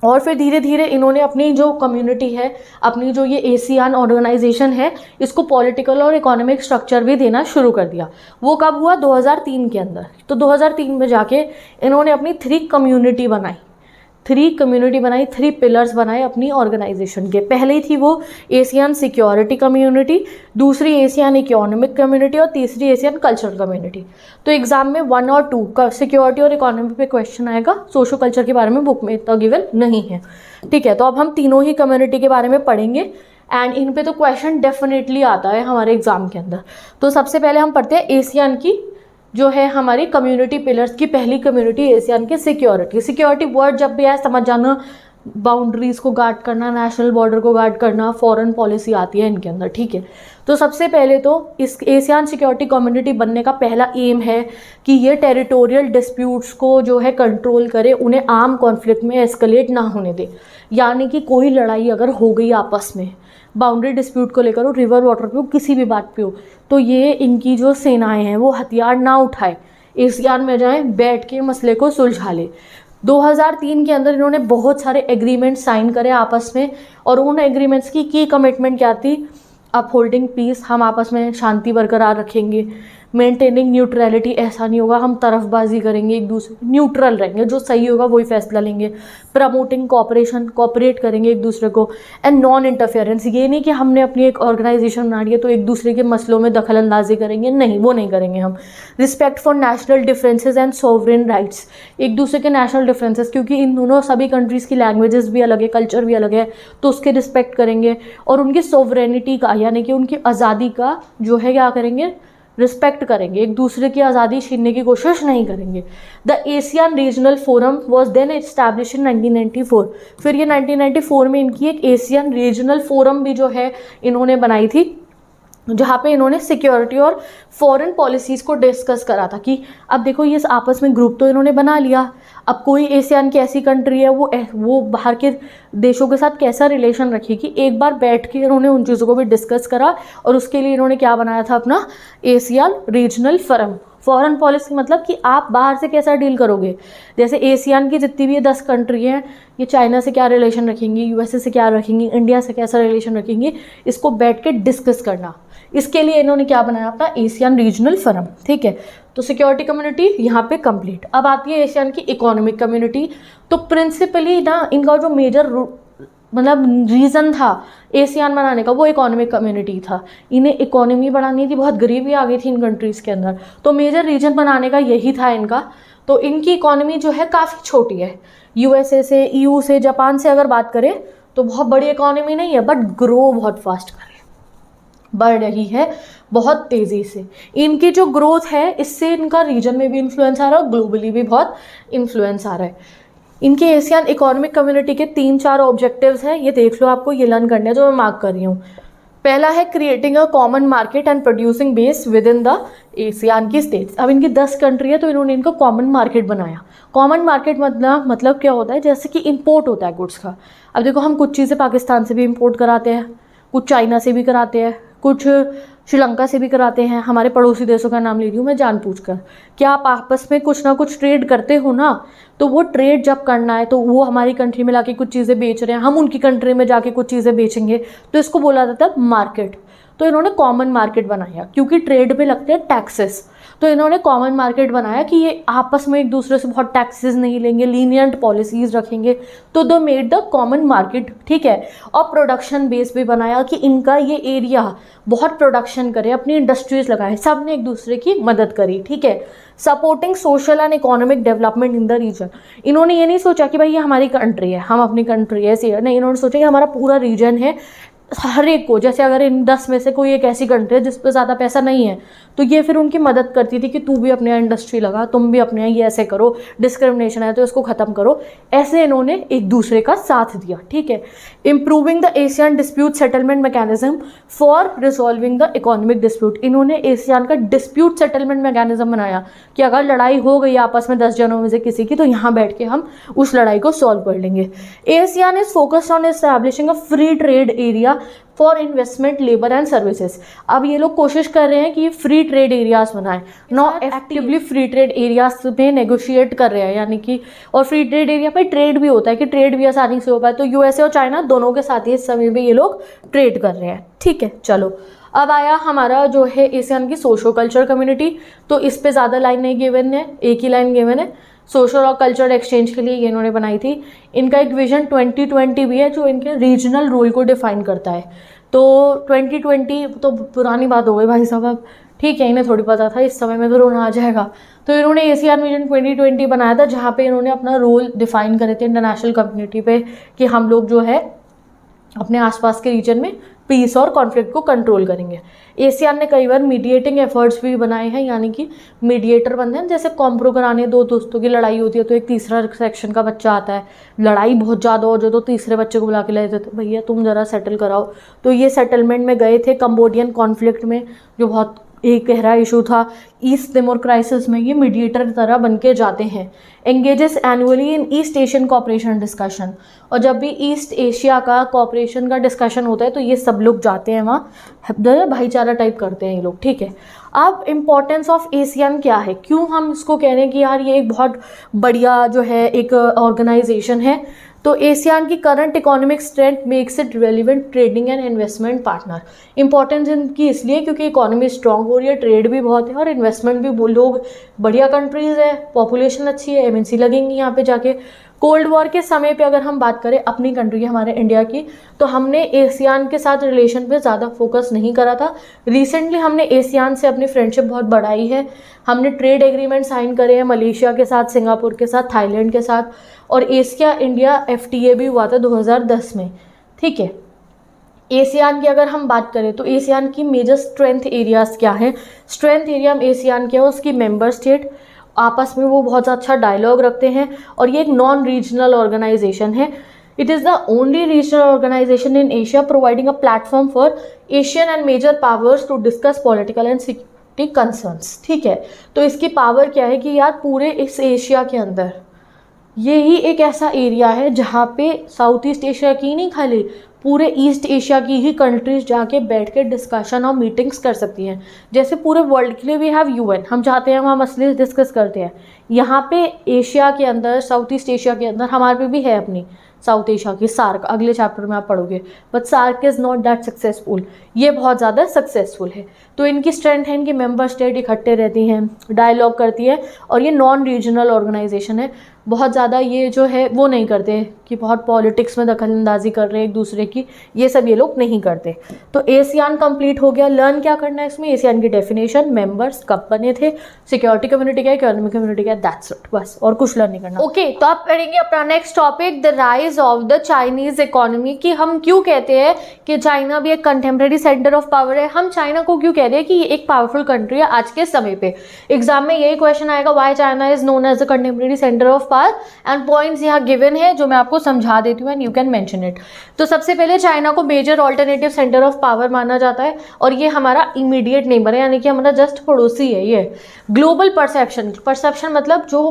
और फिर धीरे धीरे इन्होंने अपनी जो कम्युनिटी है, अपनी जो ये एशियान ऑर्गेनाइजेशन है, इसको पॉलिटिकल और इकोनॉमिक स्ट्रक्चर भी देना शुरू कर दिया। वो कब हुआ? 2003 के अंदर। तो 2003 में जाके इन्होंने अपनी 3 कम्युनिटी बनाई, 3 पिलर्स बनाए अपनी ऑर्गेनाइजेशन के। पहले थी वो एशियन सिक्योरिटी कम्युनिटी, दूसरी एशियन इकोनॉमिक कम्युनिटी और तीसरी एशियन कल्चरल कम्युनिटी। तो एग्जाम में 1 और 2 का सिक्योरिटी और इकोनॉमी पे क्वेश्चन आएगा, सोशो कल्चर के बारे में बुक में इतना गिवन नहीं है। ठीक है। तो अब हम तीनों ही कम्युनिटी के बारे में पढ़ेंगे एंड इन पे तो क्वेश्चन डेफिनेटली आता है हमारे एग्जाम के अंदर। तो सबसे पहले हम पढ़ते हैं एशियन की जो है हमारी कम्युनिटी पिलर्स की पहली कम्युनिटी एशियान की सिक्योरिटी वर्ड जब भी आए समझ जाना, बाउंड्रीज को गार्ड करना, नेशनल बॉर्डर को गार्ड करना, फॉरेन पॉलिसी आती है इनके अंदर, ठीक है। तो सबसे पहले तो इस एशियन सिक्योरिटी कम्युनिटी बनने का पहला एम है कि ये टेरिटोरियल डिस्प्यूट्स को जो है कंट्रोल करे, उन्हें आर्म कॉन्फ्लिक्ट में एस्केलेट ना होने दे। यानी कि कोई लड़ाई अगर हो गई आपस में बाउंड्री डिस्प्यूट को लेकर हो, रिवर वाटर पे हो, किसी भी बात पे हो, तो ये इनकी जो सेनाएं हैं वो हथियार ना उठाए, एशियान में जाए, बैठ के मसले को सुलझा ले। 2003 के अंदर इन्होंने बहुत सारे एग्रीमेंट साइन करे आपस में, और उन एग्रीमेंट्स की कमिटमेंट क्या थी? अपहोल्डिंग पीस, हम आपस में शांति बरकरार रखेंगे। मेंटेनिंग न्यूट्रलिटी, ऐसा नहीं होगा हम तरफबाजी करेंगे, एक दूसरे न्यूट्रल रहेंगे, जो सही होगा वही फैसला लेंगे। प्रमोटिंग कॉपरेशन, कॉपरेट करेंगे एक दूसरे को। एंड नॉन इंटरफेरेंस, ये नहीं कि हमने अपनी एक ऑर्गेनाइजेशन बना ली है तो एक दूसरे के मसलों में दखल अंदाजी करेंगे, नहीं, वो नहीं करेंगे हम। Respect for national differences and sovereign rights, एक दूसरे के नेशनल डिफरेंसेस, क्योंकि इन दोनों सभी कंट्रीज़ की लैंग्वेजेस भी अलग है, कल्चर भी अलग है, तो उसके रिस्पेक्ट करेंगे। और उनकी सोवरेनिटी का, यानी कि उनकी आज़ादी का जो है क्या करेंगे? रिस्पेक्ट करेंगे, एक दूसरे की आज़ादी छीनने की कोशिश नहीं करेंगे। The Asian regional forum was then establish in 1994। फिर ये 1994 में इनकी एक एशियन रीजनल फोरम भी जो है इन्होंने बनाई थी, जहाँ पे इन्होंने सिक्योरिटी और फॉरेन पॉलिसीज़ को डिस्कस करा था कि अब देखो ये आपस में ग्रुप तो इन्होंने बना लिया, अब कोई एशियन की ऐसी कंट्री है वो बाहर के देशों के साथ कैसा रिलेशन रखेगी, एक बार बैठ के इन्होंने उन चीज़ों को भी डिस्कस करा। और उसके लिए इन्होंने क्या बनाया था? अपना Asian regional forum. Foreign policy मतलब कि आप बाहर से कैसा डील करोगे, जैसे एशियन की जितनी भी 10 कंट्री हैं, ये चाइना से क्या रिलेशन रखेंगी, यूएसए से क्या रखेंगी, इंडिया से कैसा रिलेशन रखेंगी, इसको बैठ के डिस्कस करना। इसके लिए इन्होंने क्या बनाया? अपना एशियन रीजनल फोरम, ठीक है। तो सिक्योरिटी कम्युनिटी यहाँ पे कंप्लीट। अब आती है एशियन की इकोनॉमिक कम्युनिटी। तो प्रिंसिपली ना इनका जो मेजर मतलब रीज़न था एशियन बनाने का, वो इकोनॉमिक कम्युनिटी था। इन्हें इकोनॉमी बढ़ानी थी, बहुत गरीबी आ गई थी इन कंट्रीज़ के अंदर, तो मेजर रीजन बनाने का यही था इनका। तो इनकी इकोनॉमी जो है काफ़ी छोटी है, यूएसए से, ईयू से, जापान से अगर बात करें तो बहुत बड़ी इकोनॉमी नहीं है, बट ग्रो बहुत फास्ट बढ़ रही है, बहुत तेज़ी से। इनकी जो ग्रोथ है इससे इनका रीजन में भी इन्फ्लुएंस आ रहा है और ग्लोबली भी बहुत इन्फ्लुएंस आ रहा है। इनके एशियन इकोनॉमिक कम्युनिटी के 3-4 ऑब्जेक्टिव्स हैं, ये देख लो, आपको ये लर्न करने हैं जो मैं मार्क कर रही हूँ। पहला है creating a common market and producing base with in the Asian की स्टेट्स। अब इनकी 10 कंट्री है तो इन्होंने इनको कॉमन मार्केट बनाया। कॉमन मार्केट मतलब क्या होता है? जैसे कि इंपोर्ट होता है गुड्स का। अब देखो, हम कुछ चीज़ें पाकिस्तान से भी इंपोर्ट कराते हैं, कुछ चाइना से भी कराते हैं, कुछ श्रीलंका से भी कराते हैं, हमारे पड़ोसी देशों का नाम ले रही हूँ मैं जानबूझकर। क्या आप आपस में कुछ ना कुछ ट्रेड करते हो ना? तो वो ट्रेड जब करना है तो वो हमारी कंट्री में लाके कुछ चीज़ें बेच रहे हैं, हम उनकी कंट्री में जाके कुछ चीज़ें बेचेंगे, तो इसको बोला जाता है मार्केट। तो इन्होंने कॉमन मार्केट बनाया, क्योंकि ट्रेड पे लगते हैं टैक्सेस, तो इन्होंने कॉमन मार्केट बनाया कि ये आपस में एक दूसरे से बहुत टैक्सेस नहीं लेंगे, लीनियंट पॉलिसीज़ रखेंगे, तो दो मेड द कॉमन मार्केट, ठीक है। और प्रोडक्शन बेस भी बनाया कि इनका ये एरिया बहुत प्रोडक्शन करे, अपनी इंडस्ट्रीज लगाए, सब ने एक दूसरे की मदद करी, ठीक है। Supporting social and economic development in the region. इन्होंने ये नहीं सोचा कि भाई ये हमारी कंट्री है, हम अपनी कंट्री है ऐसी, नहीं, इन्होंने सोचा कि हमारा पूरा रीजन है, हर एक को, जैसे अगर इन 10 में से कोई एक ऐसी कंट्री है जिस पर ज़्यादा पैसा नहीं है, तो ये फिर उनकी मदद करती थी कि तू भी अपने यहाँ इंडस्ट्री लगा, तुम भी अपने यहाँ ये ऐसे करो, डिस्क्रिमिनेशन है तो इसको ख़त्म करो। ऐसे इन्होंने एक दूसरे का साथ दिया, ठीक है। Improving the Asian dispute settlement mechanism for resolving the economic dispute. इन्होंने एशियन का डिस्प्यूट सेटलमेंट मैकेनिज्म बनाया कि अगर लड़ाई हो गई आपस में 10 जनों में से किसी की, तो यहाँ बैठ के हम उस लड़ाई को सॉल्व कर लेंगे। Asian is focused on establishing a free trade area for investment, labour and services. अब ये लोग कोशिश कर रहे हैं कि फ्री ट्रेड एरियाज बनाएं, not actively free trade areas में नेगोशिएट कर रहे हैं, यानी कि, और फ्री ट्रेड एरिया पे ट्रेड भी होता है कि ट्रेड भी आसानी से हो पाए, तो यूएसए और चाइना दोनों के साथ ही इस समय भी ये लोग ट्रेड कर रहे हैं, ठीक है। चलो, अब आया हमारा जो है एशियन की सोशो कल्चर कम्युनिटी। तो इस पे ज़्यादा लाइन नहीं गिवन है, एक ही लाइन गिवन है। सोशल और कल्चरल एक्सचेंज के लिए ये इन्होंने बनाई थी। इनका एक विजन 2020 भी है जो इनके रीजनल रोल को डिफाइन करता है। तो 2020 तो पुरानी बात हो गई भाई साहब, अब ठीक है, इन्हें थोड़ी पता था, इस समय में तो रोना आ जाएगा। तो इन्होंने एशियन विजन 2020 बनाया था, जहाँ पे इन्होंने अपना रोल डिफाइन करे थे इंटरनेशनल कम्युनिटी पे, कि हम लोग जो है अपने आसपास के रीजन में पीस और कॉन्फ्लिक्ट को कंट्रोल करेंगे। एशियान ने कई बार मीडिएटिंग एफर्ट्स भी बनाए हैं, यानी कि मीडिएटर बनते हैं। जैसे कॉम्प्रो कराने, दो दोस्तों की लड़ाई होती है तो एक तीसरा सेक्शन का बच्चा आता है, लड़ाई बहुत ज़्यादा हो जाए तो तीसरे बच्चे को बुला के ले जाते, भैया तुम ज़रा सेटल कराओ। तो ये सेटलमेंट में गए थे कंबोडियन कॉन्फ्लिक्ट में, जो बहुत एक गहरा इशू था। ईस्ट तिमोर क्राइसिस में ये मीडिएटर की तरह बन के जाते हैं। Engages annually in east Asian cooperation discussion, और जब भी ईस्ट एशिया का कॉपरेशन का डिस्कशन होता है तो ये सब लोग जाते हैं वहाँ, भाईचारा टाइप करते हैं ये लोग, ठीक है। अब इम्पॉर्टेंस ऑफ एशियन क्या है, क्यों हम इसको कह रहे हैं कि यार ये एक बहुत बढ़िया जो है एक ऑर्गेनाइजेशन है। तो एशियान की current economic strength makes it relevant trading and investment partner. Importance इनकी इसलिए क्योंकि इकोनॉमी स्ट्रांग हो रही है, ट्रेड भी बहुत है और इन्वेस्टमेंट भी, लोग बढ़िया कंट्रीज है, पॉपुलेशन अच्छी है, एमएनसी लगेंगी यहाँ पे जाके। कोल्ड वॉर के समय पे अगर हम बात करें अपनी कंट्री हमारे इंडिया की, तो हमने एशियान के साथ रिलेशन पे ज़्यादा फोकस नहीं करा था। रिसेंटली हमने एशियान से अपनी फ्रेंडशिप बहुत बढ़ाई है। हमने ट्रेड एग्रीमेंट साइन करे हैं मलेशिया के साथ, सिंगापुर के साथ, थाईलैंड के साथ, और एशिया इंडिया FTA भी हुआ था 2010 में, ठीक है। एशियान की अगर हम बात करें तो एशियान की मेजर स्ट्रेंथ एरियाज़ क्या हैं। स्ट्रेंथ एरिया में एशियान क्या है, उसकी मेंबर स्टेट आपस में वो बहुत अच्छा डायलॉग रखते हैं, और ये एक नॉन रीजनल ऑर्गेनाइजेशन है। It is the only regional organisation in Asia providing a platform for Asian and major powers to discuss political and security concerns, ठीक है। तो इसकी पावर क्या है कि यार पूरे इस एशिया के अंदर ये ही एक ऐसा एरिया है जहाँ पे साउथ ईस्ट एशिया की नहीं, खाली पूरे ईस्ट एशिया की ही कंट्रीज जाके बैठ के डिस्कशन और मीटिंग्स कर सकती हैं। जैसे पूरे वर्ल्ड के लिए वी हैव UN, हम चाहते हैं वहाँ मसले डिस्कस करते हैं। यहाँ पे एशिया के अंदर, साउथ ईस्ट एशिया के अंदर हमारे पे भी है अपनी साउथ एशिया की सार्क, अगले चैप्टर में आप पढ़ोगे, but SAARC is not that successful. ये बहुत ज़्यादा सक्सेसफुल है। तो इनकी स्ट्रेंथ है, इनकी मेंबर स्टेट इकट्ठे रहती हैं, डायलॉग करती है, और ये नॉन रीजनल ऑर्गेनाइजेशन है। बहुत ज़्यादा ये जो है वो नहीं करते कि बहुत पॉलिटिक्स में दखल अंदाजी कर रहे हैं एक दूसरे की, ये सब ये लोग नहीं करते। तो एशियान कंप्लीट हो गया। लर्न क्या करना है इसमें, एशियान की डेफिनेशन, मेंबर्स कब बने थे, सिक्योरिटी कम्युनिटी क्या है, इकोनॉमिक कम्युनिटी क्या है, दैट्स इट, बस, और कुछ लर्न नहीं करना। ओके, तो आप पढ़ेंगे अपना next topic, the rise of the Chinese economy, कि हम क्यों कहते हैं कि चाइना भी एक कंटेम्प्रेरी सेंटर ऑफ पावर है। हम चाइना को क्यों कह रहे हैं कि ये एक पावरफुल कंट्री है आज के समय पे। एग्जाम में यही क्वेश्चन आएगा, why China is known as the contemporary centre of power, and points यहाँ गिवन है जो मैं आपको समझा देती हूँ and you can mention it. तो सबसे पहले चाइना को major alternative centre of power माना जाता है, और ये हमारा इमीडिएट नेबर है, यानी कि हमारा जस्ट पड़ोसी है ये। ग्लोबल परसेप्शन, परसेप्शन मतलब जो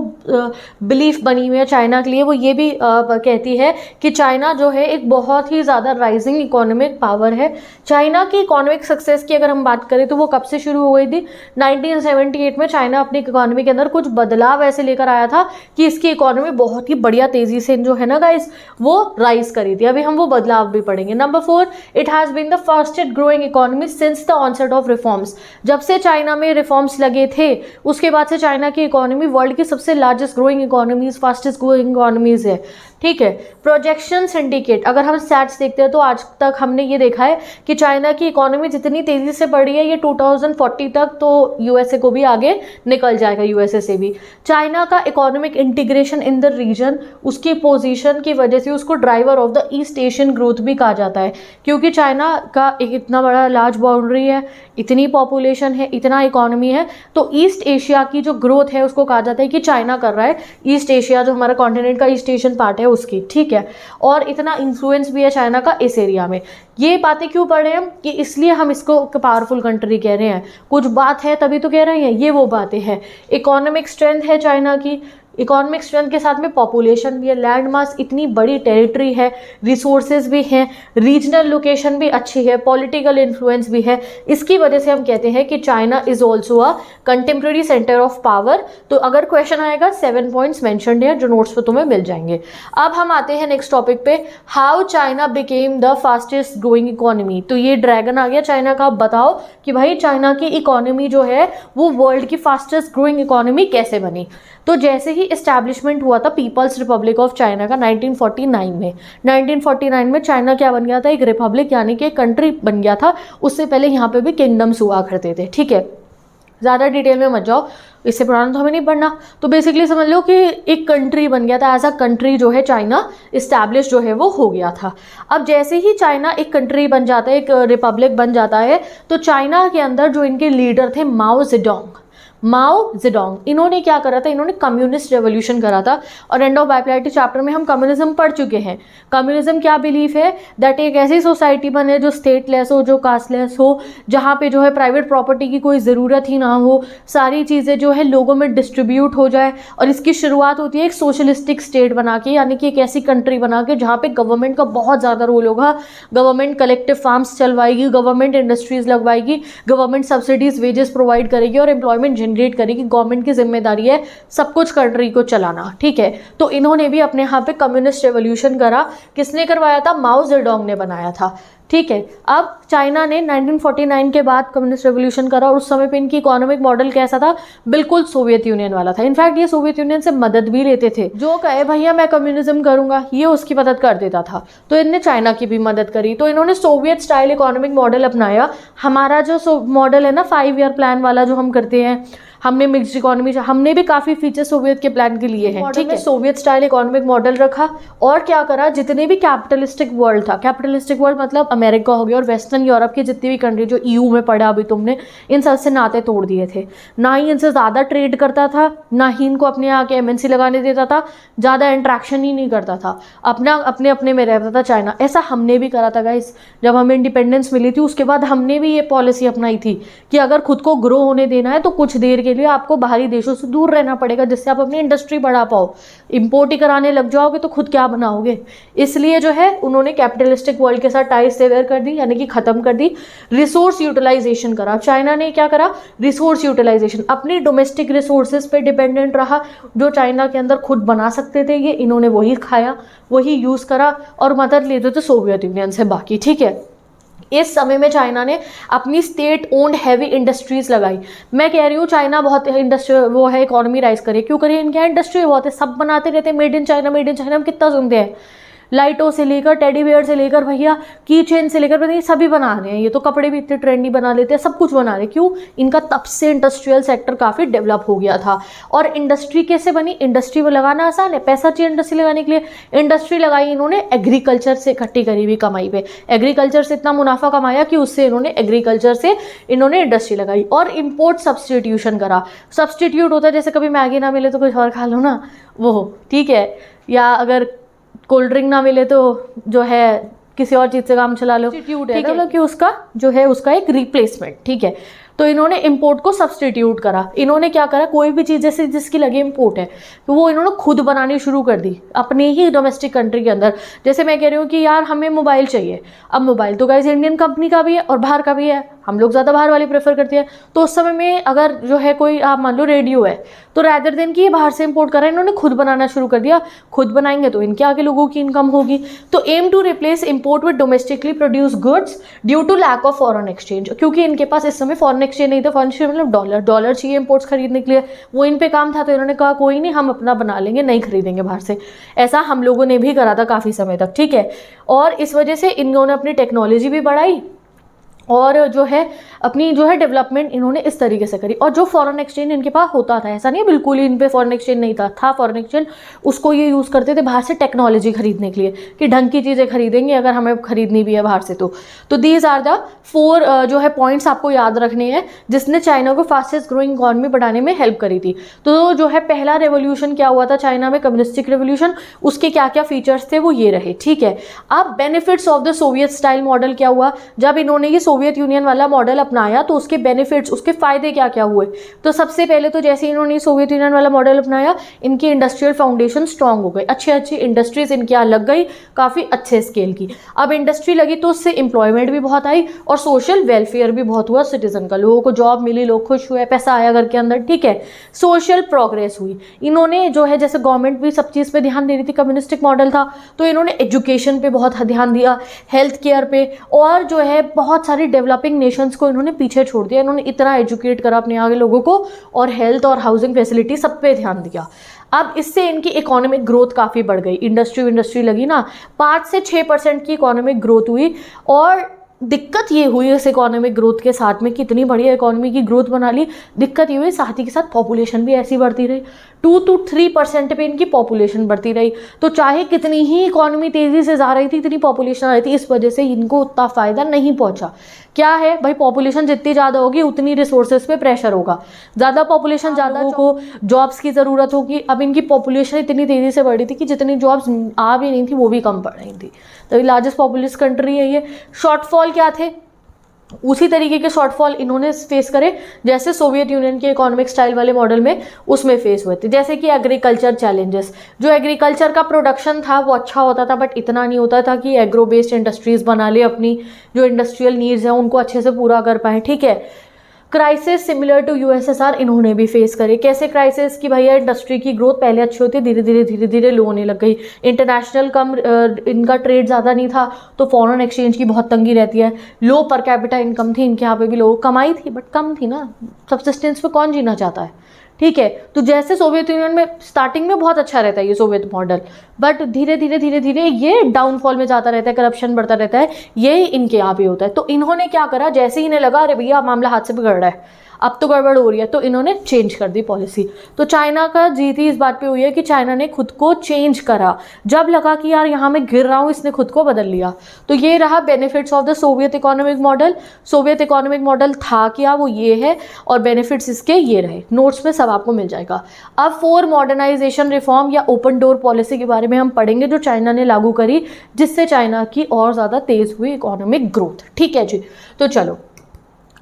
बिलीफ बनी हुई है चाइना के लिए, वो ये भी कहती है कि चाइना जो है एक बहुत ही ज़्यादा राइजिंग इकोनॉमिक पावर है। चाइना की इकोनॉमिक सक्सेस की अगर हम बात करें तो वो कब से शुरू हो गई थी, 1978 में चाइना अपनी इकोनॉमी के अंदर कुछ बदलाव ऐसे लेकर आया था कि इसकी इकोनॉमी बहुत ही बढ़िया तेजी से जो है ना गाइस वो राइज करी थी। अभी हम वो बदलाव भी पढ़ेंगे। Number 4, it has been the fastest growing economy since the onset of reforms. जब से चाइना में रिफॉर्म्स लगे थे उसके बाद से चाइना की इकोनॉमी वर्ल्ड की सबसे largest growing economies, fastest growing economies है, ठीक है। प्रोजेक्शंस इंडिकेट, अगर हम स्टैट्स देखते हैं तो आज तक हमने ये देखा है कि चाइना की इकोनॉमी जितनी तेजी से बढ़ी है, ये 2040 तक तो यूएसए को भी आगे निकल जाएगा, यूएसए से भी। चाइना का economic integration in the region, उसकी पोजीशन की वजह से उसको driver of the east Asian growth भी कहा जाता है, क्योंकि चाइना का एक इतना बड़ा लार्ज बाउंड्री है, इतनी पॉपुलेशन है, इतना इकोनॉमी है, तो ईस्ट एशिया की जो ग्रोथ है उसको कहा जाता है कि चाइना कर रहा है। ईस्ट एशिया जो हमारा कॉन्टिनेंट का ईस्ट एशियन पार्ट है उसकी, ठीक है। और इतना इन्फ्लुएंस भी है चाइना का इस एरिया में। ये बातें क्यों पढ़ रहे हैं कि इसलिए हम इसको पावरफुल कंट्री कह रहे हैं, कुछ बात है तभी तो कह रहे हैं, ये वो बातें हैं। इकोनॉमिक स्ट्रेंथ है चाइना की, इकोनॉमिक स्ट्रेंथ के साथ में पॉपुलेशन भी है, लैंड मास इतनी बड़ी टेरिटरी है, रिसोर्सेज भी हैं, रीजनल लोकेशन भी अच्छी है, पॉलिटिकल इन्फ्लुएंस भी है। इसकी वजह से हम कहते हैं कि China is also a contemporary centre of power. तो अगर क्वेश्चन आएगा 7 पॉइंट्स मेंशन्ड है जो नोट्स पे तुम्हें मिल जाएंगे। अब हम आते हैं नेक्स्ट टॉपिक पे, how China became the fastest growing economy. तो ये ड्रैगन आ गया चाइना का। बताओ कि भाई चाइना की इकोनॉमी जो है वो वर्ल्ड की फास्टेस्ट ग्रोइंग इकोनॉमी कैसे बनी। तो जैसे ही इस्टेब्लिशमेंट हुआ था पीपल्स रिपब्लिक ऑफ चाइना का 1949 में, 1949 में चाइना क्या बन गया था, एक रिपब्लिक यानी कि एक कंट्री बन गया था। उससे पहले यहाँ पे भी किंगडम्स हुआ करते थे, ठीक है। ज़्यादा डिटेल में मत जाओ, इससे पुराना तो हमें नहीं पढ़ना। तो बेसिकली समझ लो कि एक कंट्री बन गया था, एज अ कंट्री जो है चाइना इस्टेब्लिश जो है वो हो गया था। अब जैसे ही चाइना एक कंट्री बन जाता है, एक रिपब्लिक बन जाता है, तो चाइना के अंदर जो इनके लीडर थे माओ जेडोंग, इन्होंने क्या करा था, इन्होंने कम्युनिस्ट रेवोल्यूशन करा था। और एंड ऑफ बाइपोलैरिटी चैप्टर में हम कम्युनिज्म पढ़ चुके हैं। कम्युनिज्म क्या बिलीफ है, दैट एक ऐसी सोसाइटी बने जो स्टेटलेस हो, जो कास्टलेस हो, जहाँ पे जो है प्राइवेट प्रॉपर्टी की कोई ज़रूरत ही ना हो, सारी चीज़ें जो है लोगों में डिस्ट्रीब्यूट हो जाए। और इसकी शुरुआत होती है एक सोशलिस्टिक स्टेट बना के, यानी कि एक ऐसी कंट्री बना के जहाँ पे गवर्नमेंट का बहुत ज़्यादा रोल होगा। गवर्नमेंट कलेक्टिव फार्म्स चलवाएगी, गवर्नमेंट इंडस्ट्रीज लगवाएगी, गवर्नमेंट सब्सिडीज वेजेस प्रोवाइड करेगी और एम्प्लॉयमेंट जनरेट करेगी। गवर्नमेंट की जिम्मेदारी है सब कुछ कंट्री को चलाना, ठीक है। तो इन्होंने भी अपने यहाँ पे कम्युनिस्ट रेवोल्यूशन करा। किसने करवाया था, माओ जेडोंग ने बनाया था, ठीक है। अब चाइना ने 1949 के बाद कम्युनिस्ट रेवोल्यूशन करा और उस समय पे इनकी इकोनॉमिक मॉडल कैसा था, बिल्कुल सोवियत यूनियन वाला था। इनफैक्ट ये सोवियत यूनियन से मदद भी लेते थे, जो कहे भैया मैं कम्युनिज्म करूंगा, ये उसकी मदद कर देता था। तो इनने चाइना की भी मदद करी। तो इन्होंने सोवियत स्टाइल इकोनॉमिक मॉडल अपनाया। हमारा जो मॉडल है ना 5 ईयर प्लान वाला जो हम करते हैं, हमने मिक्स्ड इकोनॉमी, हमने भी काफ़ी फीचर सोवियत के प्लान के लिए हैं, ठीक है। सोवियत स्टाइल इकोनॉमिक मॉडल रखा और क्या करा, जितने भी कैपिटलिस्टिक वर्ल्ड था, कैपिटलिस्टिक वर्ल्ड मतलब अमेरिका हो गया और वेस्टर्न यूरोप की जितनी भी कंट्री जो EU में पढ़ा अभी तुमने, इन सब से नाते तोड़ दिए थे। ना ही इनसे ज़्यादा ट्रेड करता था, ना ही इनको अपने यहाँ के MNC लगाने देता था, ज़्यादा इंट्रैक्शन ही नहीं करता था, अपना अपने में रहता था चाइना। ऐसा हमने भी करा था गाइस, जब हमें इंडिपेंडेंस मिली थी उसके बाद हमने भी ये पॉलिसी अपनाई थी कि अगर खुद को ग्रो होने देना है तो कुछ देर के लिए आपको बाहरी देशों से दूर रहना पड़ेगा, जिससे आप अपनी इंडस्ट्री बढ़ा पाओ। इंपोर्ट ही कराने लग जाओगे तो खुद क्या बनाओगे। इसलिए जो है उन्होंने कैपिटलिस्टिक वर्ल्ड के साथ टाइज सेवर कर दी, यानी कि खत्म कर दी। रिसोर्स यूटिलाइजेशन करा चाइना ने। क्या करा, रिसोर्स यूटिलाइजेशन, अपनी डोमेस्टिक रिसोर्सेज पे डिपेंडेंट रहा। जो चाइना के अंदर खुद बना सकते थे ये, इन्होंने वही खाया, वही यूज करा और मदद लेते थे सोवियत यूनियन से बाकी, ठीक है। इस समय में चाइना ने अपनी स्टेट ओन्ड हैवी इंडस्ट्रीज लगाई। मैं कह रही हूँ चाइना बहुत इंडस्ट्री वो है, इकोनॉमी राइज करे, क्यों करिए, इनके यहाँ इंडस्ट्री बहुत है, सब बनाते रहते हैं made in China, made in China. हम कितना सुनते हैं, लाइटों से लेकर टेडी बियर से लेकर भैया की चेन से लेकर पता नहीं सभी बना रहे हैं। ये तो कपड़े भी इतने ट्रेंडी बना लेते हैं, सब कुछ बना रहे हैं। क्यों, इनका तब से इंडस्ट्रियल सेक्टर काफ़ी डेवलप हो गया था। और इंडस्ट्री कैसे बनी, इंडस्ट्री वो लगाना आसान है, पैसा चाहिए इंडस्ट्री लगाने के लिए। इंडस्ट्री लगाई इन्होंने एग्रीकल्चर से इकट्ठी करी हुई कमाई पे, एग्रीकल्चर से इतना मुनाफा कमाया कि उससे इन्होंने एग्रीकल्चर से इन्होंने इंडस्ट्री लगाई। और इम्पोर्ट सब्सटीट्यूशन करा। सब्सटीट्यूट होता है जैसे कभी मैगी ना मिले तो कुछ और खा लो ना, वो ठीक है, या अगर कोल्ड ड्रिंक ना मिले तो जो है किसी और चीज़ से काम चला लो, ठीक है, मतलब कि उसका जो है उसका एक रिप्लेसमेंट, ठीक है। तो इन्होंने इंपोर्ट को सब्सटीट्यूट करा। इन्होंने क्या करा, कोई भी चीज़ जैसे जिसकी लगे इंपोर्ट है तो वो इन्होंने खुद बनानी शुरू कर दी अपने ही डोमेस्टिक कंट्री के अंदर। जैसे मैं कह रही हूँ कि यार हमें मोबाइल चाहिए, अब मोबाइल तो गाइस इंडियन कंपनी का भी है और बाहर का भी है, हम लोग ज़्यादा बाहर वाली प्रेफर करते हैं। तो उस समय में अगर जो है कोई आप मान लो रेडियो है, तो रैदर देन कि ये बाहर से इंपोर्ट करा, इन्होंने खुद बनाना शुरू कर दिया। खुद बनाएंगे तो इनके आगे लोगों की इनकम होगी। तो aim to replace import with domestically produce goods due to lack of foreign exchange, क्योंकि इनके पास इस समय फॉरेन एक्सचेंज नहीं था। फॉरेन एक्सचेंज मतलब डॉलर चाहिए इंपोर्ट्स खरीदने के लिए, वो इन पे काम था। तो इन्होंने कहा कोई नहीं, हम अपना बना लेंगे, नहीं खरीदेंगे बाहर से। ऐसा हम लोगों ने भी करा था काफ़ी समय तक, ठीक है। और इस वजह से इन्होंने अपनी टेक्नोलॉजी भी बढ़ाई और जो है अपनी जो है डेवलपमेंट इन्होंने इस तरीके से करी। और जो फॉरेन एक्सचेंज इनके पास होता था, ऐसा नहीं बिल्कुल ही इन पे फॉरेन एक्सचेंज नहीं था फॉरेन एक्सचेंज, उसको ये यूज़ करते थे बाहर से टेक्नोलॉजी खरीदने के लिए कि ढंग की चीज़ें खरीदेंगे अगर हमें खरीदनी भी है बाहर से। तो दीज आर द 4 जो है पॉइंट्स आपको याद रखने हैं जिसने चाइना को फास्टेस्ट ग्रोइंग इकॉनमी बढ़ाने में हेल्प करी थी। तो जो है पहला रेवोल्यूशन क्या हुआ था चाइना में, कम्युनिस्टिक रेवोल्यूशन, उसके क्या क्या फीचर्स थे वो ये रहे, ठीक है। अब benefits of the Soviet style model क्या हुआ, जब इन्होंने ये सोवियत यूनियन वाला मॉडल अपनाया तो उसके बेनिफिट्स, उसके फायदे क्या क्या हुए। तो सबसे पहले तो जैसे इन्होंने सोवियत यूनियन वाला मॉडल अपनाया, इनकी इंडस्ट्रियल फाउंडेशन स्ट्रांग हो गई, अच्छी इंडस्ट्रीज इनके यहाँ लग गई काफ़ी अच्छे स्केल की। अब इंडस्ट्री लगी तो उससे एम्प्लॉयमेंट भी बहुत आई और सोशल वेलफेयर भी बहुत हुआ सिटीजन का, लोगों को जॉब मिली, लोग खुश हुए, पैसा आया घर के अंदर, ठीक है। सोशल प्रोग्रेस हुई। इन्होंने जो है जैसे गवर्नमेंट भी सब चीज़ पे ध्यान दे रही थी, कम्युनिस्टिक मॉडल था, तो इन्होंने एजुकेशन पे बहुत ध्यान दिया, हेल्थ केयर पे, और जो है बहुत सारी डेवलपिंग नेशंस को इन्होंने पीछे छोड़ दिया। इन्होंने इतना एजुकेट करा अपने आगे लोगों को और हेल्थ और हाउसिंग फैसिलिटी सब पे ध्यान दिया। अब इससे इनकी इकोनॉमिक ग्रोथ काफ़ी बढ़ गई। इंडस्ट्री लगी ना, 5 से 6% की इकोनॉमिक ग्रोथ हुई और दिक्कत ये हुई इस इकोनॉमिक ग्रोथ के साथ में, कितनी बढ़िया इकोनॉमी की ग्रोथ बना ली, दिक्कत ये हुई साथ ही के साथ पॉपुलेशन भी ऐसी बढ़ती रही, 2 to 3% पे इनकी पॉपुलेशन बढ़ती रही। तो चाहे कितनी ही इकोनॉमी तेज़ी से जा रही थी, इतनी पॉपुलेशन आ रही थी, इस वजह से इनको उतना फ़ायदा नहीं पहुंचा। क्या है भाई, पॉपुलेशन जितनी ज़्यादा होगी उतनी रिसोर्सेज पे प्रेशर होगा, ज़्यादा पॉपुलेशन ज़्यादा को जॉब्स की ज़रूरत होगी। अब इनकी पॉपुलेशन इतनी तेज़ी से बढ़ी थी कि जितनी जॉब्स आ भी नहीं थी वो भी कम पड़ रही थी, तभी लार्जेस्ट पॉपुलेस कंट्री है ये। शॉर्टफॉल क्या थे, उसी तरीके के शॉर्टफॉल इन्होंने फेस करे जैसे सोवियत यूनियन के इकोनॉमिक स्टाइल वाले मॉडल में उसमें फेस हुए थे। जैसे कि एग्रीकल्चर चैलेंजेस, जो एग्रीकल्चर का प्रोडक्शन था वो अच्छा होता था बट इतना नहीं होता था कि एग्रो बेस्ड इंडस्ट्रीज बना ले, अपनी जो इंडस्ट्रियल नीड्स हैं उनको अच्छे से पूरा कर पाए। ठीक है, क्राइसिस सिमिलर टू यूएसएसआर इन्होंने भी फेस करे। कैसे क्राइसिस की भैया, इंडस्ट्री की ग्रोथ पहले अच्छी होती, धीरे धीरे लो होने लग गई, इंटरनेशनल कम इनका ट्रेड ज़्यादा नहीं था तो फॉरेन एक्सचेंज की बहुत तंगी रहती है, लो पर कैपिटा इनकम थी इनके यहाँ पे भी, लो कमाई थी बट कम थी ना, सब्सिस्टेंस पे कौन जीना चाहता है। ठीक है, तो जैसे सोवियत यूनियन में स्टार्टिंग में बहुत अच्छा रहता है ये सोवियत मॉडल, बट धीरे धीरे ये डाउनफॉल में जाता रहता है, करप्शन बढ़ता रहता है, ये इनके यहाँ पे होता है। तो इन्होंने क्या करा, जैसे ही इन्हें लगा अरे भैया मामला हाथ से बिगड़ रहा है, अब तो गड़बड़ हो रही है, तो इन्होंने चेंज कर दी पॉलिसी। तो चाइना का जीत ही इस बात पे हुई है कि चाइना ने खुद को चेंज करा, जब लगा कि यार यहाँ मैं गिर रहा हूँ इसने खुद को बदल लिया। तो ये रहा benefits of the Soviet economic model. Soviet economic model था क्या, वो ये है, और बेनिफिट्स इसके ये रहे। नोट्स में सब आपको मिल जाएगा। अब 4 मॉडर्नाइजेशन रिफॉर्म या ओपन डोर पॉलिसी के बारे में हम पढ़ेंगे जो चाइना ने लागू करी, जिससे चाइना की और ज़्यादा तेज़ हुई इकोनॉमिक ग्रोथ। ठीक है जी, तो चलो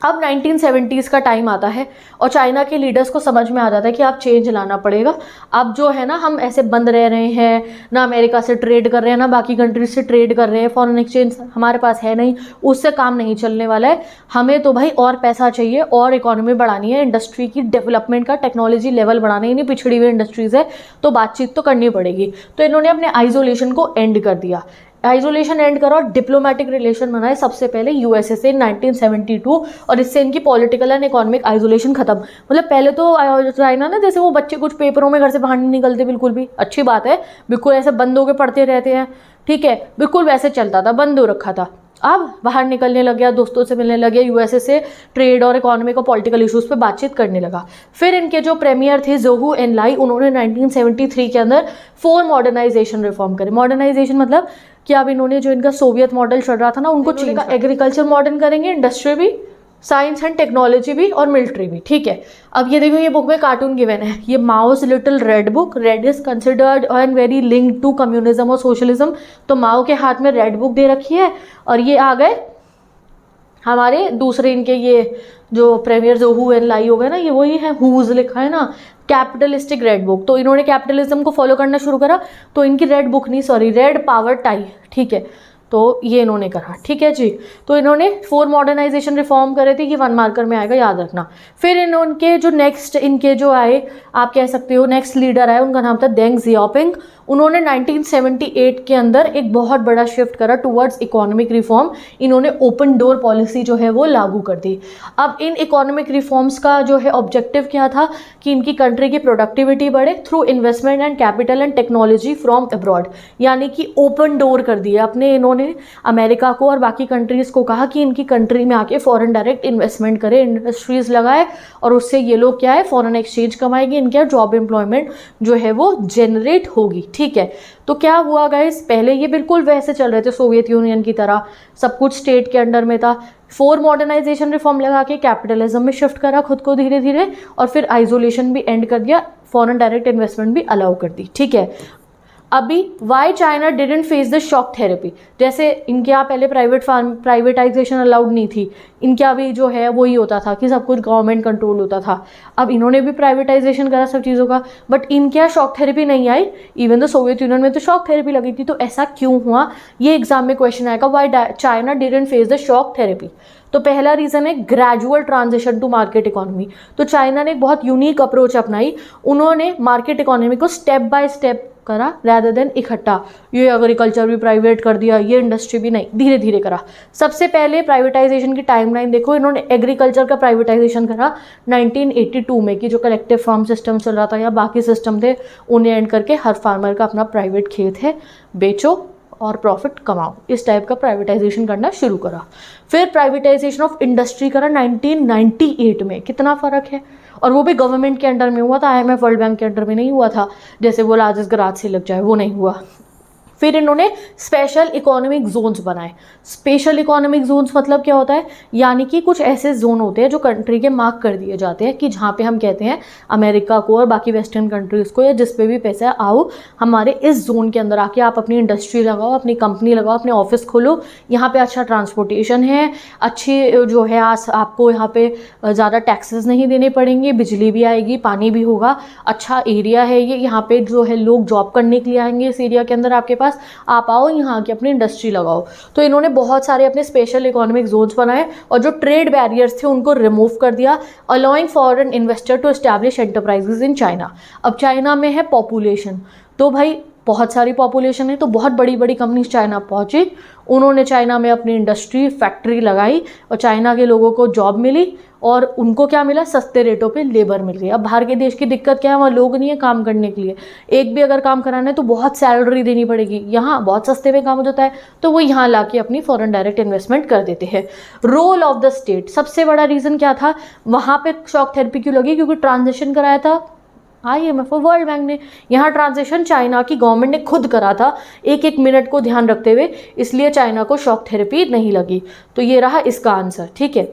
अब 1970s का टाइम आता है और चाइना के लीडर्स को समझ में आ जाता है कि अब चेंज लाना पड़ेगा। अब जो है ना, हम ऐसे बंद रह रहे हैं ना, अमेरिका से ट्रेड कर रहे हैं ना बाकी कंट्रीज से ट्रेड कर रहे हैं, फॉरेन एक्सचेंज हमारे पास है नहीं, उससे काम नहीं चलने वाला है, हमें तो भाई और पैसा चाहिए और इकोनॉमी बढ़ानी है, इंडस्ट्री की डेवलपमेंट का टेक्नोलॉजी लेवल बढ़ाना है, नहीं पिछड़ी हुई इंडस्ट्रीज़ है तो बातचीत तो करनी पड़ेगी। तो इन्होंने अपने आइसोलेशन को एंड कर दिया, आइसोलेशन एंड करो और डिप्लोमेटिक रिलेशन बनाए सबसे पहले यूएसए से 1972, और इससे इनकी पॉलिटिकल एंड इकोनॉमिक आइसोलेशन खत्म। मतलब पहले तो चाइना ना, जैसे वो बच्चे कुछ पेपरों में घर से बाहर नहीं निकलते बिल्कुल भी, अच्छी बात है, बिल्कुल ऐसे बंद होकर पढ़ते रहते हैं, ठीक है, बिल्कुल वैसे चलता था, बंद हो रखा था। अब बाहर निकलने लग गया, दोस्तों से मिलने लग गया, यूएसए से ट्रेड और इकोनॉमिक और पॉलिटिकल इश्यूज़ पे बातचीत करने लगा। फिर इनके जो प्रीमियर थे जोहू एनलाई, उन्होंने 1973 के अंदर 4 मॉडर्नाइजेशन रिफॉर्म करे। मॉडर्नाइजेशन मतलब कि अब इन्होंने जो इनका सोवियत मॉडल चल रहा था ना उनको चेंज, एग्रीकल्चर मॉडर्न करेंगे, इंडस्ट्री भी, साइंस एंड टेक्नोलॉजी भी और मिलिट्री भी। ठीक है, अब ये देखो, ये बुक में कार्टून गिवन है, ये Mao's little red book, red is considered and very linked to communism और सोशलिज्म, तो माओ के हाथ में रेड बुक दे रखी है, और ये आ गए हमारे दूसरे इनके ये जो प्रीमियर जोहू एनलाई हो गए ना, ये वही है, हुज लिखा है ना, कैपिटलिस्टिक रेड बुक। तो इन्होंने कैपिटलिज्म को फॉलो करना शुरू करा, तो इनकी रेड बुक नहीं, सॉरी, रेड पावर टाई, ठीक है, तो ये इन्होंने करा। ठीक है जी, तो इन्होंने 4 मॉडर्नाइजेशन रिफॉर्म करे थे, ये 1 मार्कर में आएगा, याद रखना। फिर इनके जो नेक्स्ट इनके जो आए, आप कह सकते हो नेक्स्ट लीडर आए, उनका नाम था देंग जियाओपिंग। उन्होंने 1978 के अंदर एक बहुत बड़ा शिफ्ट करा टुवर्ड्स इकोनॉमिक रिफॉर्म, इन्होंने ओपन डोर पॉलिसी जो है वो लागू कर दी। अब इन इकोनॉमिक रिफॉर्म्स का जो है ऑब्जेक्टिव क्या था कि इनकी कंट्री की प्रोडक्टिविटी बढ़े through investment and capital and technology from abroad, यानी कि ओपन डोर कर दिया अपने इन्होंने अमेरिका को और बाकी कंट्रीज़ को, कहा कि इनकी कंट्री में आके फॉरेन डायरेक्ट इन्वेस्टमेंट करे, इंडस्ट्रीज़ लगाए, और उससे ये लोग क्या है, फॉरेन एक्सचेंज कमाएंगे, इनके जॉब एम्प्लॉयमेंट जो है वो जनरेट होगी। ठीक है, तो क्या हुआ गाइस, पहले ये बिल्कुल वैसे चल रहे थे सोवियत यूनियन की तरह, सब कुछ स्टेट के अंडर में था। 4 मॉडर्नाइजेशन रिफॉर्म लगा के कैपिटलिज्म में शिफ्ट करा खुद को धीरे धीरे, और फिर आइसोलेशन भी एंड कर दिया, फॉरेन डायरेक्ट इन्वेस्टमेंट भी अलाउ कर दी। ठीक है, अभी why China didn't face the shock therapy, जैसे इनके यहाँ पहले प्राइवेटाइजेशन अलाउड नहीं थी, इनके यहाँ भी जो है वही होता था कि सब कुछ गवर्नमेंट कंट्रोल होता था, अब इन्होंने भी प्राइवेटाइजेशन करा सब चीज़ों का, बट इनके यहाँ शॉक थेरेपी नहीं आई, इवन तो सोवियत यूनियन में तो शॉक थेरेपी लगी थी। तो ऐसा क्यों हुआ, ये एग्जाम में क्वेश्चन आएगा, why China didn't face the shock therapy. तो पहला रीज़न है gradual transition to market economy. तो चाइना ने एक बहुत यूनिक अप्रोच अपनाई, उन्होंने मार्केट इकोनॉमी को स्टेप बाय स्टेप करा रैदर देन इकट्ठा, ये एग्रीकल्चर भी प्राइवेट कर दिया, ये इंडस्ट्री भी नहीं, धीरे धीरे करा। सबसे पहले प्राइवेटाइजेशन की टाइमलाइन देखो, इन्होंने एग्रीकल्चर का प्राइवेटाइजेशन करा 1982 में, कि जो कलेक्टिव फार्म सिस्टम चल रहा था या बाकी सिस्टम थे उन्हें एंड करके हर फार्मर का अपना प्राइवेट खेत है, बेचो और प्रॉफिट कमाओ, इस टाइप का प्राइवेटाइजेशन करना शुरू करा। फिर प्राइवेटाइजेशन ऑफ इंडस्ट्री करा 1998 में। कितना फ़र्क है, और वो भी गवर्नमेंट के अंडर में हुआ था, IMF वर्ल्ड बैंक के अंडर में नहीं हुआ था, जैसे वो लार्जेस्ट गराज से लग जाए, वो नहीं हुआ। फिर इन्होंने स्पेशल इकोनॉमिक जोन्स बनाए। स्पेशल इकोनॉमिक जोन्स मतलब क्या होता है, यानी कि कुछ ऐसे जोन होते हैं जो कंट्री के मार्क कर दिए जाते हैं कि जहाँ पे हम कहते हैं अमेरिका को और बाकी वेस्टर्न कंट्रीज़ को या जिस पे भी पैसा आओ हमारे इस जोन के अंदर आके आप अपनी इंडस्ट्री लगाओ, अपनी कंपनी लगाओ, अपने ऑफिस खोलो, यहाँ पे अच्छा ट्रांसपोर्टेशन है, अच्छी जो है आपको यहाँ पे ज़्यादा टैक्सेस नहीं देने पड़ेंगे, बिजली भी आएगी, पानी भी होगा, अच्छा एरिया है ये, यहाँ पे जो है लोग जॉब करने के लिए आएंगे इस एरिया के अंदर आपके पास, आप आओ यहाँ की अपनी इंडस्ट्री लगाओ। तो इन्होंने बहुत सारे अपने स्पेशल इकोनॉमिक जोन्स बनाए और जो ट्रेड बैरियर्स थे उनको रिमूव कर दिया, allowing foreign investor to establish enterprises in China. अब चाइना में है पॉपुलेशन, तो भाई बहुत सारी पॉपुलेशन है, तो बहुत बड़ी बड़ी कंपनीज चाइना पहुंची, उन्होंने चाइना में अपनी इंडस्ट्री फैक्ट्री लगाई और चाइना के लोगों को जॉब मिली और उनको क्या मिला, सस्ते रेटों पे लेबर मिल गई। अब बाहर के देश की दिक्कत क्या है, वहाँ लोग नहीं है काम करने के लिए, एक भी अगर काम कराना है तो बहुत सैलरी देनी पड़ेगी, यहाँ बहुत सस्ते में काम हो जाता है, तो वो यहाँ ला के अपनी फॉरेन डायरेक्ट इन्वेस्टमेंट कर देते हैं। रोल ऑफ द स्टेट, सबसे बड़ा रीज़न क्या था वहाँ पे शॉक थेरेपी क्यों लगी, क्योंकि ट्रांजेक्शन कराया था IMF और वर्ल्ड बैंक ने, यहाँ ट्रांजेक्शन चाइना की गवर्नमेंट ने खुद करा था, एक एक मिनट को ध्यान रखते हुए, इसलिए चाइना को शॉक थेरेपी नहीं लगी। तो ये रहा इसका आंसर, ठीक है।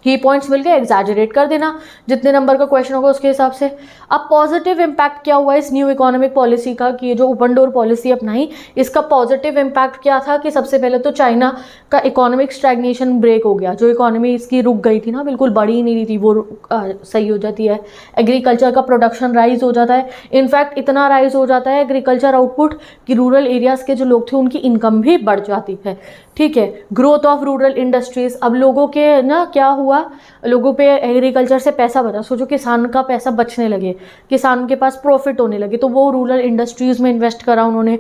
की पॉइंट्स मिल गए, एग्जैजरेट कर देना जितने नंबर का क्वेश्चन होगा उसके हिसाब से। अब पॉजिटिव इम्पैक्ट क्या हुआ इस न्यू इकोनॉमिक पॉलिसी का, कि ये जो ओपन डोर पॉलिसी अपनाई, इसका पॉजिटिव इम्पैक्ट क्या था कि सबसे पहले तो चाइना का इकोनॉमिक स्टैग्नेशन ब्रेक हो गया, जो इकोनॉमी इसकी रुक गई थी ना, बिल्कुल बढ़ी ही नहीं रही थी, वो सही हो जाती है। एग्रीकल्चर का प्रोडक्शन राइज हो जाता है, इनफैक्ट इतना राइज हो जाता है एग्रीकल्चर आउटपुट कि रूरल एरियाज़ के जो लोग थे उनकी इनकम भी बढ़ जाती है, ठीक है। ग्रोथ ऑफ रूरल इंडस्ट्रीज, अब लोगों के ना क्या हुआ, लोगों पे एग्रीकल्चर से पैसा बचा, सोचो किसान का पैसा बचने लगे, किसान के पास प्रॉफिट होने लगे, तो वो रूरल इंडस्ट्रीज़ में इन्वेस्ट करा उन्होंने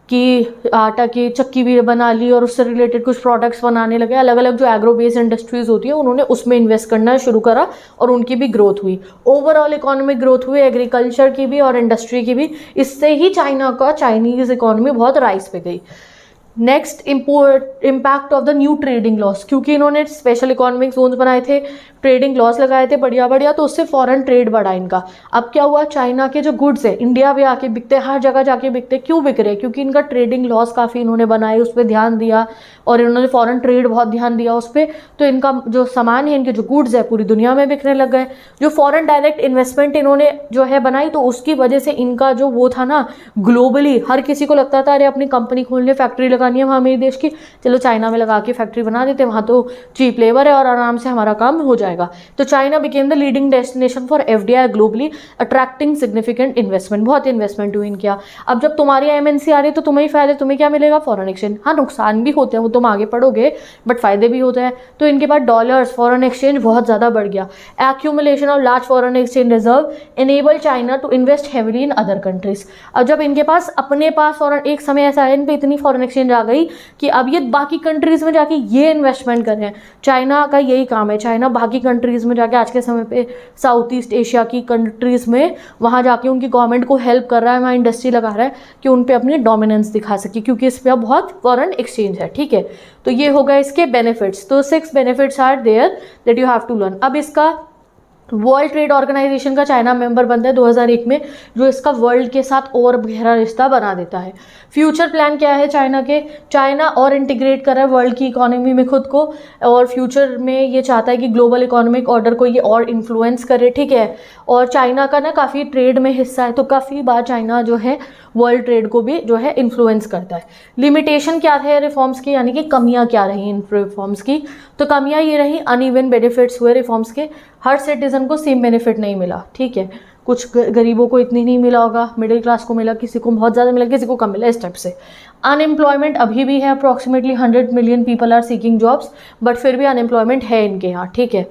कि आटा की चक्की भी बना ली और उससे रिलेटेड कुछ प्रोडक्ट्स बनाने लगे, अलग अलग जो एग्रो बेस्ड इंडस्ट्रीज़ होती है उन्होंने उसमें इन्वेस्ट करना शुरू करा और उनकी भी ग्रोथ हुई, ओवरऑल इकोनॉमिक ग्रोथ हुई एग्रीकल्चर की भी और इंडस्ट्री की भी, इससे ही चाइनीज़ इकोनॉमी बहुत राइज पे गई। Next impact of the new trading loss, क्योंकि इन्होंने स्पेशल इकोनॉमिक जोन्स बनाए थे, ट्रेडिंग लॉस लगाए थे बढ़िया बढ़िया, तो उससे फॉरेन ट्रेड बढ़ा इनका। अब क्या हुआ, चाइना के जो गुड्स है इंडिया भी आके बिकते, हर जगह जाके बिकते, क्यों बिक रहे, क्योंकि इनका ट्रेडिंग लॉस काफ़ी इन्होंने बनाए, उस पर ध्यान दिया और इन्होंने फॉरेन ट्रेड बहुत ध्यान दिया उस पर, तो इनका जो सामान है, इनके जो गुड्स है पूरी दुनिया में बिकने लग गए। जो फॉरेन डायरेक्ट इन्वेस्टमेंट इन्होंने जो है बनाई, तो उसकी वजह से इनका जो वो था ना, ग्लोबली हर किसी को लगता था अरे अपनी कंपनी खोलनी है, फैक्ट्री लगानी है वहाँ मेरे देश की, चलो चाइना में लगा के फैक्ट्री बना देते, वहाँ तो चीप लेबर है और आराम से हमारा काम हो जाएगा। तो China became the leading destination for FDI globally, attracting significant investment, बहुत इन्वेस्टमेंट हुई इनकी। अब जब तुम्हारी MNC आ रही है तो तुम्हें ही फायदे, तुम्हें क्या मिलेगा, फॉरेन एक्सचेंज। हाँ नुकसान भी होते हैं, वो तुम आगे पढ़ोगे, बट फायदे भी होते हैं। तो इनके पास डॉलर्स, फॉरेन एक्सचेंज बहुत ज़्यादा बढ़ गया। Accumulation of large foreign exchange reserve enable China to invest heavily in other countries. अब जब इनके पास अपने पास फॉरेन, एक समय ऐसा है इन पर इतनी फॉरेन एक्सचेंज आ गई कि अब ये बाकी कंट्रीज़ में जाके ये इन्वेस्टमेंट कर रहे हैं। चाइना का यही काम है, चाइना बाकी कंट्रीज़ में जाके आज के समय पे साउथ ईस्ट एशिया की कंट्रीज़ में वहाँ जाके उनकी गवर्नमेंट को हेल्प कर रहा है, वहाँ इंडस्ट्री लगा रहा है कि उन पे अपनी डोमिनेंस दिखा सके, क्योंकि इस पर बहुत फॉरेन एक्सचेंज है, ठीक है। तो ये होगा इसके बेनिफिट्स। तो 6 benefits are there that you have to learn. अब इसका वर्ल्ड ट्रेड ऑर्गेनाइजेशन का चाइना मेंबर बनता है 2001 में, जो इसका वर्ल्ड के साथ और गहरा रिश्ता बना देता है। फ्यूचर प्लान क्या है चाइना के, चाइना और इंटीग्रेट कर रहा है वर्ल्ड की इकोनॉमी में खुद को, और फ्यूचर में ये चाहता है कि ग्लोबल इकोनॉमिक ऑर्डर को ये और इन्फ्लुएंस करे, ठीक है। और चाइना का ना काफ़ी ट्रेड में हिस्सा है, तो काफ़ी बार चाइना जो है वर्ल्ड ट्रेड को भी जो है इन्फ्लुएंस करता है। लिमिटेशन क्या थे रिफॉर्म्स की, यानी कि कमियाँ क्या रही इन रिफॉर्म्स की, तो कमियाँ ये रही अनइवन बेनिफिट्स हुए रिफॉर्म्स के, हर सिटीजन को सेम बेनिफिट नहीं मिला, ठीक है। कुछ गरीबों को इतनी नहीं मिला होगा, मिडिल क्लास को मिला, किसी को बहुत ज़्यादा मिला, किसी को कम मिला, इस टाइप से। अनएम्प्लॉयमेंट अभी भी है, approximately 100 million people are seeking jobs, but फिर भी अनएम्प्लॉयमेंट है इनके यहाँ, ठीक है।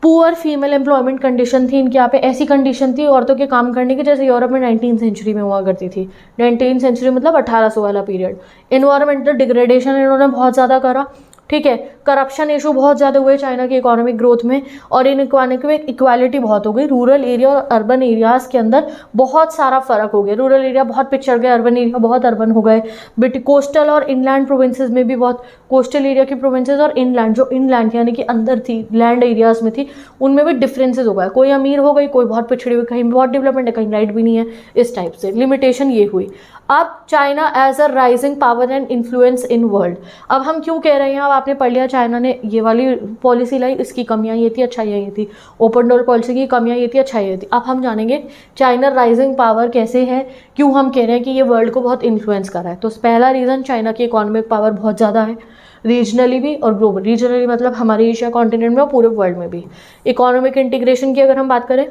पुअर फीमेल एम्प्लॉयमेंट कंडीशन थी इनके यहाँ पे, ऐसी कंडीशन थी औरतों के काम करने की जैसे यूरोप में 19वीं सेंचुरी में हुआ करती थी। 19वीं सेंचुरी मतलब 1800 वाला पीरियड। इन्वायरमेंटल डिग्रेडेशन इन्होंने बहुत ज़्यादा करा, ठीक है। करप्शन इशू बहुत ज़्यादा हुए चाइना की इकोनॉमिक ग्रोथ में, और इन इक्वालिटी बहुत हो गई। रूरल एरिया और अर्बन एरियाज़ के अंदर बहुत सारा फर्क हो गया। रूरल एरिया बहुत पिछड़ गए, अर्बन एरिया बहुत अर्बन हो गए। बट कोस्टल और इनलैंड प्रोविंसेस में भी बहुत, कोस्टल एरिया की प्रोविंसेस और इनलैंड, जो इनलैंड यानी कि अंदर थी, लैंड एरियाज़ में थी, उनमें भी डिफरेंसेस हो गए। कोई अमीर हो गई, कोई बहुत पिछड़ी हुई, कहीं बहुत डेवलपमेंट है, कहीं लाइट भी नहीं है, इस टाइप से लिमिटेशन ये हुई। अब China as a rising power and influence in world. अब हम क्यों कह रहे हैं, अब आपने पढ़ लिया चाइना ने ये वाली पॉलिसी लाई, इसकी कमियां ये थी, अच्छाइयाँ ये थी। ओपन डोर पॉलिसी की कमियां ये थी, अच्छाइयाँ ये थी। अब हम जानेंगे चाइना राइजिंग पावर कैसे है, क्यों हम कह रहे हैं कि ये वर्ल्ड को बहुत इन्फ्लुएंस कर रहा है। तो पहला रीज़न, चाइना की इकोनॉमिक पावर बहुत ज़्यादा है, रीजनली भी और ग्लोबल। रीजनली मतलब हमारे एशिया कॉन्टिनेंट में और पूरे वर्ल्ड में भी। इकोनॉमिक इंटीग्रेशन की अगर हम बात करें,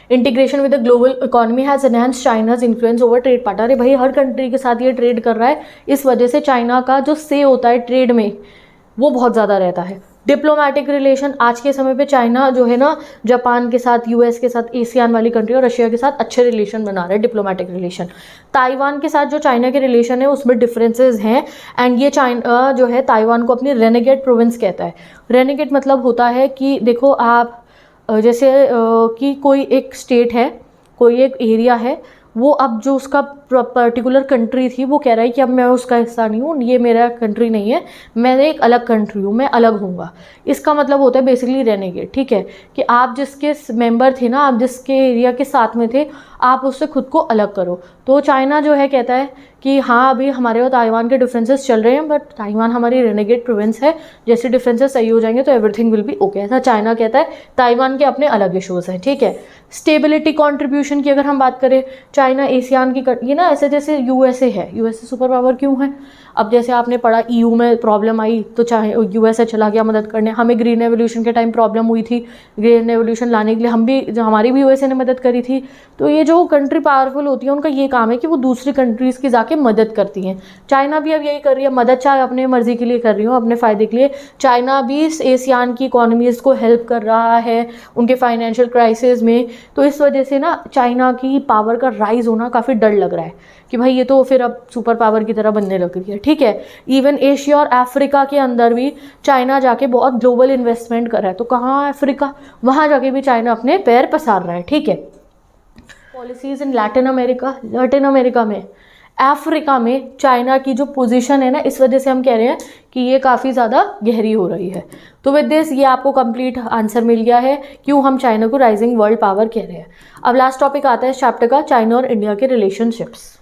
integration with the global economy has enhanced China's influence over trade partner. अरे भाई, हर कंट्री के साथ ये ट्रेड कर रहा है, इस वजह से चाइना का जो से होता है ट्रेड में वो बहुत ज़्यादा रहता है। डिप्लोमेटिक रिलेशन, आज के समय पे चाइना जो है ना, जापान के साथ, यूएस के साथ, एशियान वाली कंट्री और रशिया के साथ अच्छे रिलेशन बना रहे हैं, डिप्लोमेटिक रिलेशन। ताइवान के साथ जो चाइना के रिलेशन है उसमें डिफरेंसेस हैं, एंड ये चाइना जो है ताइवान को अपनी रेनेगेट प्रोविंस कहता है। रेनेगेट मतलब होता है कि देखो आप, जैसे कि कोई एक स्टेट है, कोई एक एरिया है, वो अब जो उसका पर्टिकुलर कंट्री थी वो कह रहा है कि अब मैं उसका हिस्सा नहीं हूँ, ये मेरा कंट्री नहीं है, मैं एक अलग कंट्री हूँ, मैं अलग हूँगा। इसका मतलब होता है बेसिकली रेनेगेट, ठीक है, कि आप जिसके मेंबर थे ना, आप जिसके एरिया के साथ में थे, आप उससे खुद को अलग करो। तो चाइना जो है कहता है कि हाँ, अभी हमारे और ताइवान के डिफरेंसेस चल रहे हैं, बट ताइवान हमारी रेनेगेट प्रोविंस है, जैसे डिफरेंसेस सही हो जाएंगे तो एवरीथिंग विल बी ओके, ऐसा चाइना कहता है। ताइवान के अपने अलग इशूज़ हैं, ठीक है। स्टेबिलिटी कंट्रीब्यूशन की अगर हम बात करें, चाइना एशियान की, ये ना ऐसे जैसे यूएसए है, यूएसए सुपर पावर क्यों है? अब जैसे आपने पढ़ा ईयू में प्रॉब्लम आई तो चाहे यूएसए चला गया मदद करने। हमें ग्रीन रेवोल्यूशन के टाइम प्रॉब्लम हुई थी, ग्रीन रेवोल्यूशन लाने के लिए हम भी, हमारी भी यूएसए ने मदद करी थी। तो ये जो कंट्री पावरफुल होती है उनका ये काम है कि वो दूसरी कंट्रीज़ की जाके मदद करती हैं। चाइना भी अब यही कर रही है, मदद चाहे अपने मर्जी के लिए कर रही हो, अपने फ़ायदे के लिए। चाइना भी एशियान की इकोनॉमीज़ को हेल्प कर रहा है उनके फाइनेंशियल क्राइसिस में। तो इस वजह से ना चाइना की पावर का राइज होना काफ़ी डर लग रहा है कि भाई ये तो फिर अब सुपर पावर की तरह बनने लग रही है, ठीक है। इवन एशिया और अफ्रीका के अंदर भी चाइना जाके बहुत ग्लोबल इन्वेस्टमेंट कर रहा है। तो कहाँ अफ्रीका, वहाँ जाके भी चाइना अपने पैर पसार रहा है, ठीक है। पॉलिसीज़ इन लैटिन अमेरिका में, अफ्रीका में चाइना की जो पोजीशन है ना, इस वजह से हम कह रहे हैं कि ये काफ़ी ज़्यादा गहरी हो रही है। तो विद दिस ये आपको कंप्लीट आंसर मिल गया है क्यों हम चाइना को राइजिंग वर्ल्ड पावर कह रहे हैं। अब लास्ट टॉपिक आता है इस चैप्टर का, चाइना और इंडिया के रिलेशनशिप्स।